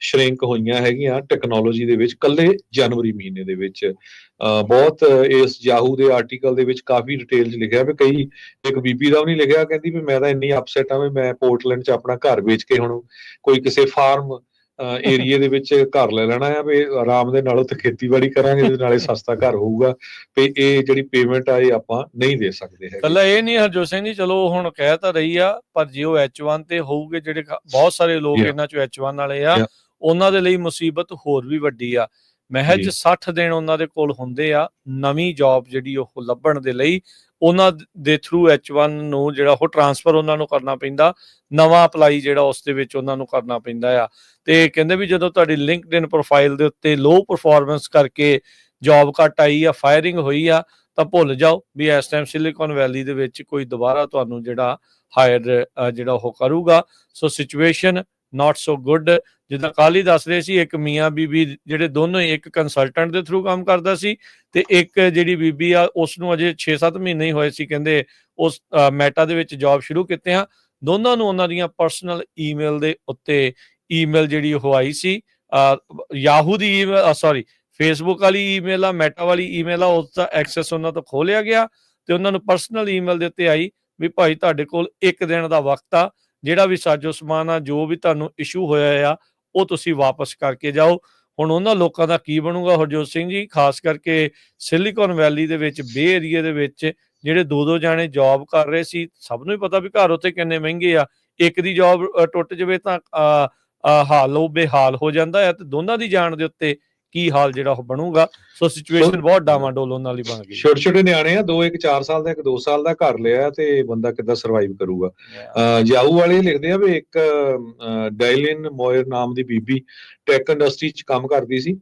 ਸ਼ਰਿੰਕ ਹੋਈਆਂ ਹੈਗੀਆਂ ਟੈਕਨੋਲੋਜੀ ਦੇ ਵਿੱਚ ਕੱਲੇ ਜਨਵਰੀ ਮਹੀਨੇ ਦੇ ਵਿੱਚ। ਬਹੁਤ ਇਸ ਯਾਹੂ ਦੇ ਆਰਟੀਕਲ ਦੇ ਵਿੱਚ ਕਾਫੀ ਡਿਟੇਲ 'ਚ ਲਿਖਿਆ ਵੀ ਕਈ, ਇੱਕ ਬੀਬੀ ਦਾ ਵੀ ਨਹੀਂ ਲਿਖਿਆ, ਕਹਿੰਦੀ ਵੀ ਮੈਂ ਤਾਂ ਇੰਨੀ ਅਪਸੈਟ ਆ ਵੀ ਮੈਂ ਪੋਰਟਲੈਂਡ 'ਚ ਆਪਣਾ ਘਰ ਵੇਚ ਕੇ ਹੁਣ ਕੋਈ ਕਿਸੇ ਫਾਰਮ ਏਰੀਏ ਦੇ ਵਿੱਚ ਘਰ ਲੈ ਲੈਣਾ ਆ ਵੀ ਆਰਾਮ ਦੇ ਨਾਲ ਉੱਥੇ ਖੇਤੀਬਾੜੀ ਕਰਾਂਗੇ ਤੇ ਨਾਲੇ ਸਸਤਾ ਘਰ ਹੋਊਗਾ, ਤੇ ਇਹ ਜਿਹੜੀ ਪੇਮੈਂਟ ਆ ਇਹ ਆਪਾਂ ਨਹੀਂ ਦੇ ਸਕਦੇ ਹੈਗੇ। ਕੱਲਾ ਇਹ ਨਹੀਂ ਹਰਜੋਤ ਸਿੰਘ ਜੀ, ਚਲੋ ਹੁਣ ਕਹਿ ਤਾਂ ਰਹੀ ਆ, ਪਰ ਜੇ ਉਹ H1 ਤੇ ਹੋਊਗੇ, ਜਿਹੜੇ ਬਹੁਤ ਸਾਰੇ ਲੋਕ ਇਹਨਾਂ ਚੋਂ H1 ਵਾਲੇ ਆ, ਉਹਨਾਂ ਦੇ ਲਈ ਮੁਸੀਬਤ ਹੋਰ ਵੀ ਵੱਡੀ ਆ। ਮਹਿਜ 60 ਦਿਨ ਉਹਨਾਂ ਦੇ ਕੋਲ ਹੁੰਦੇ ਆ ਨਵੀਂ ਜੌਬ ਜਿਹੜੀ ਉਹ ਲੱਭਣ ਦੇ ਲਈ। ਉਹਨਾਂ ਦੇ ਥਰੂ H1 ਨੂੰ ਜਿਹੜਾ ਉਹ ਟ੍ਰਾਂਸਫਰ ਉਹਨਾਂ ਨੂੰ ਕਰਨਾ ਪੈਂਦਾ, ਨਵਾਂ ਅਪਲਾਈ ਜਿਹੜਾ ਉਸ ਦੇ ਵਿੱਚ ਉਹਨਾਂ ਨੂੰ ਕਰਨਾ ਪੈਂਦਾ ਆ। ਤੇ ਕਹਿੰਦੇ ਵੀ ਜਦੋਂ ਤੁਹਾਡੀ ਲਿੰਕਡਇਨ ਪ੍ਰੋਫਾਈਲ ਦੇ ਉੱਤੇ ਲੋ ਪਰਫਾਰਮੈਂਸ ਕਰਕੇ ਜੌਬ ਘੱਟ ਆਈ ਆ, ਫਾਇਰਿੰਗ ਹੋਈ ਆ, ਤਾਂ ਭੁੱਲ ਜਾਓ ਵੀ ਇਸ ਟਾਈਮ ਸਿਲੀਕਨ ਵੈਲੀ ਦੇ ਵਿੱਚ ਕੋਈ ਦੁਬਾਰਾ ਤੁਹਾਨੂੰ ਜਿਹੜਾ ਹਾਇਰ ਜਿਹੜਾ ਉਹ ਕਰੂਗਾ। ਸੋ ਸਿਚੁਏਸ਼ਨ ਨਾਟ ਸੋ ਗੁੱਡ। ਜਿੱਦਾਂ ਕੱਲ੍ਹ ਹੀ ਦੱਸ ਰਹੇ ਸੀ, ਇੱਕ ਮੀਆਂ ਬੀਬੀ ਜਿਹੜੇ ਦੋਨੋਂ ਹੀ, ਇੱਕ ਕੰਸਲਟੈਂਟ ਦੇ ਥਰੂ ਕੰਮ ਕਰਦਾ ਸੀ ਤੇ ਇੱਕ ਜਿਹੜੀ ਬੀਬੀ ਆ ਉਸ ਨੂੰ ਅਜੇ 6-7 ਮਹੀਨੇ ਹੀ ਹੋਏ ਸੀ ਕਹਿੰਦੇ ਉਸ ਮੈਟਾ ਦੇ ਵਿੱਚ ਜੌਬ ਸ਼ੁਰੂ ਕੀਤੇ ਆ। ਦੋਨਾਂ ਨੂੰ ਉਹਨਾਂ ਦੀਆਂ ਪਰਸਨਲ ਈਮੇਲ ਦੇ ਉੱਤੇ ਈਮੇਲ ਜਿਹੜੀ ਉਹ ਆਈ ਸੀ, ਯਾਹੂ ਦੀ ਈਮੇਲ, ਸੌਰੀ ਫੇਸਬੁੱਕ ਵਾਲੀ ਈਮੇਲ ਆ, ਮੈਟਾ ਵਾਲੀ ਈਮੇਲ ਆ, ਉਸ ਦਾ ਐਕਸੈਸ ਉਹਨਾਂ ਤੋਂ ਖੋਹ ਲਿਆ ਗਿਆ ਤੇ ਉਹਨਾਂ ਨੂੰ ਪਰਸਨਲ ਈਮੇਲ ਦੇ ਉੱਤੇ ਆਈ ਵੀ ਭਾਈ ਤੁਹਾਡੇ ਕੋਲ 1 ਦਿਨ ਦਾ ਵਕਤ ਆ, ਜਿਹੜਾ ਵੀ ਸਾਜੋ ਸਮਾਨ ਆ, ਜੋ ਵੀ ਤੁਹਾਨੂੰ ਇਸ਼ੂ ਹੋਇਆ ਆ, ਉਹ ਤੁਸੀਂ ਵਾਪਸ ਕਰਕੇ ਜਾਓ। ਹੁਣ ਉਹਨਾਂ ਲੋਕਾਂ ਦਾ ਕੀ ਬਣੂਗਾ ਹਰਜੋਤ ਸਿੰਘ ਜੀ, ਖਾਸ ਕਰਕੇ ਸਿਲੀਕਨ ਵੈਲੀ ਦੇ ਵਿੱਚ, ਬੇ ਏਰੀਏ ਦੇ ਵਿੱਚ ਜਿਹੜੇ 2-2 ਜਾਣੇ ਜੌਬ ਕਰ ਰਹੇ ਸੀ। ਸਭ ਨੂੰ ਹੀ ਪਤਾ ਵੀ ਘਰ ਉੱਥੇ ਕਿੰਨੇ ਮਹਿੰਗੇ ਆ, ਇੱਕ ਦੀ ਜੌਬ ਟੁੱਟ ਜਾਵੇ ਤਾਂ ਹਾਲੋ ਬੇਹਾਲ ਹੋ ਜਾਂਦਾ ਹੈ, ਤੇ ਦੋਨਾਂ ਦੀ ਜਾਣ ਦੇ ਉੱਤੇ ਕੀ ਹਾਲ ਜਿਹੜਾ ਉਹ ਬਣੂਗਾ। ਸੋ ਸਿਚੁਏਸ਼ਨ ਬਹੁਤ ਡਾਵਾਂਡੋਲ ਉਹਨਾਂ ਲਈ ਬਣ ਗਈ। ਛੋਟੇ ਛੋਟੇ ਨਿਆਣੇ ਆ, ਇੱਕ 4 ਸਾਲ ਦਾ, ਇੱਕ 2 ਸਾਲ ਦਾ ਘਰ ਲਿਆ ਤੇ ਬੰਦਾ ਕਿੱਦਾਂ ਸਰਵਾਈਵ ਕਰੂਗਾ। ਯਾਹੂ ਵਾਲੇ ਲਿਖਦੇ ਆ ਵੀ ਇੱਕ ਡਾਇਲਿਨ ਮੋਇਰ ਨਾਮ ਦੀ ਬੀਬੀ ਟੈਕ ਇੰਡਸਟਰੀ 'ਚ ਕੰਮ ਕਰਦੀ ਸੀ,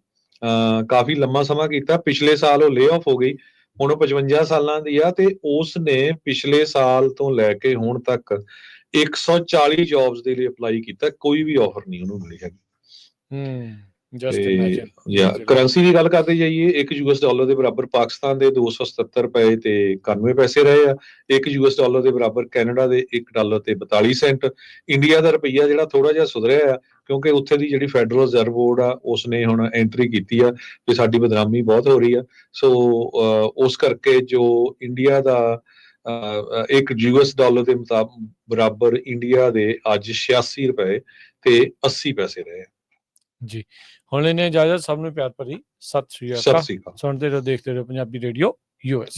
ਕਾਫੀ ਲੰਮਾ ਸਮਾਂ ਕੀਤਾ। ਪਿਛਲੇ ਸਾਲ ਉਹ ਲੇ ਆਫ ਹੋ ਗਈ, ਹੁਣ ਉਹ 55 ਸਾਲਾਂ ਦੀ ਆ ਤੇ ਉਸ ਨੇ ਪਿਛਲੇ ਸਾਲ ਤੋਂ ਲੈ ਕੇ ਹੁਣ ਤੱਕ 140 ਜੌਬਸ ਦੇ ਲਈ ਅਪਲਾਈ ਕੀਤਾ, ਕੋਈ ਵੀ ਆਫਰ ਨਹੀਂ ਉਹਨੂੰ ਮਿਲੀ ਹੈਗੀ। ਕਰੰਸੀ ਦੀ ਗੱਲ ਕਰਦੇ ਜਾਈਏ, ਇੱਕ $1 ਦੇ ਬਰਾਬਰ ਪਾਕਿਸਤਾਨ ਦੇ 277 ਰੁਪਏ ਤੇ 91 ਪੈਸੇ ਰਹੇ ਆ, ਇੱਕ $1 ਦੇ ਬਰਾਬਰ ਕੈਨੇਡਾ ਦੇ $1 ਤੇ 42 ਸੈਂਟ। ਇੰਡੀਆ ਦਾ ਰੁਪਈਆ ਜਿਹੜਾ ਥੋੜਾ ਜਿਹਾ ਸੁਧਰਿਆ ਆ, ਕਿਉਂਕਿ ਉੱਥੇ ਦੀ ਜਿਹੜੀ ਫੈਡਰਲ ਰਿਜ਼ਰਵ ਬੋਰਡ ਆ ਉਸਨੇ ਹੁਣ ਐਂਟਰੀ ਕੀਤੀ ਆ ਕਿ ਸਾਡੀ ਬਦਨਾਮੀ ਬਹੁਤ ਹੋ ਰਹੀ ਆ। ਸੋ ਉਸ ਕਰਕੇ ਜੋ ਇੰਡੀਆ ਦਾ ਇੱਕ $1 ਦੇ ਮੁਤਾਬਕ ਬਰਾਬਰ ਇੰਡੀਆ ਦੇ ਅੱਜ 86 ਰੁਪਏ ਤੇ 80 ਪੈਸੇ ਰਹੇ ਜੀ। ਹੁਣ ਇਹਨੇ ਇਜਾਜ਼ਤ, ਸਭ ਨੂੰ ਪਿਆਰ ਭਰੀ ਸਤਿ ਸ੍ਰੀ ਅਕਾਲ। ਸੁਣਦੇ ਰਹੋ, ਦੇਖਦੇ ਰਹੋ ਪੰਜਾਬੀ ਰੇਡੀਓ US।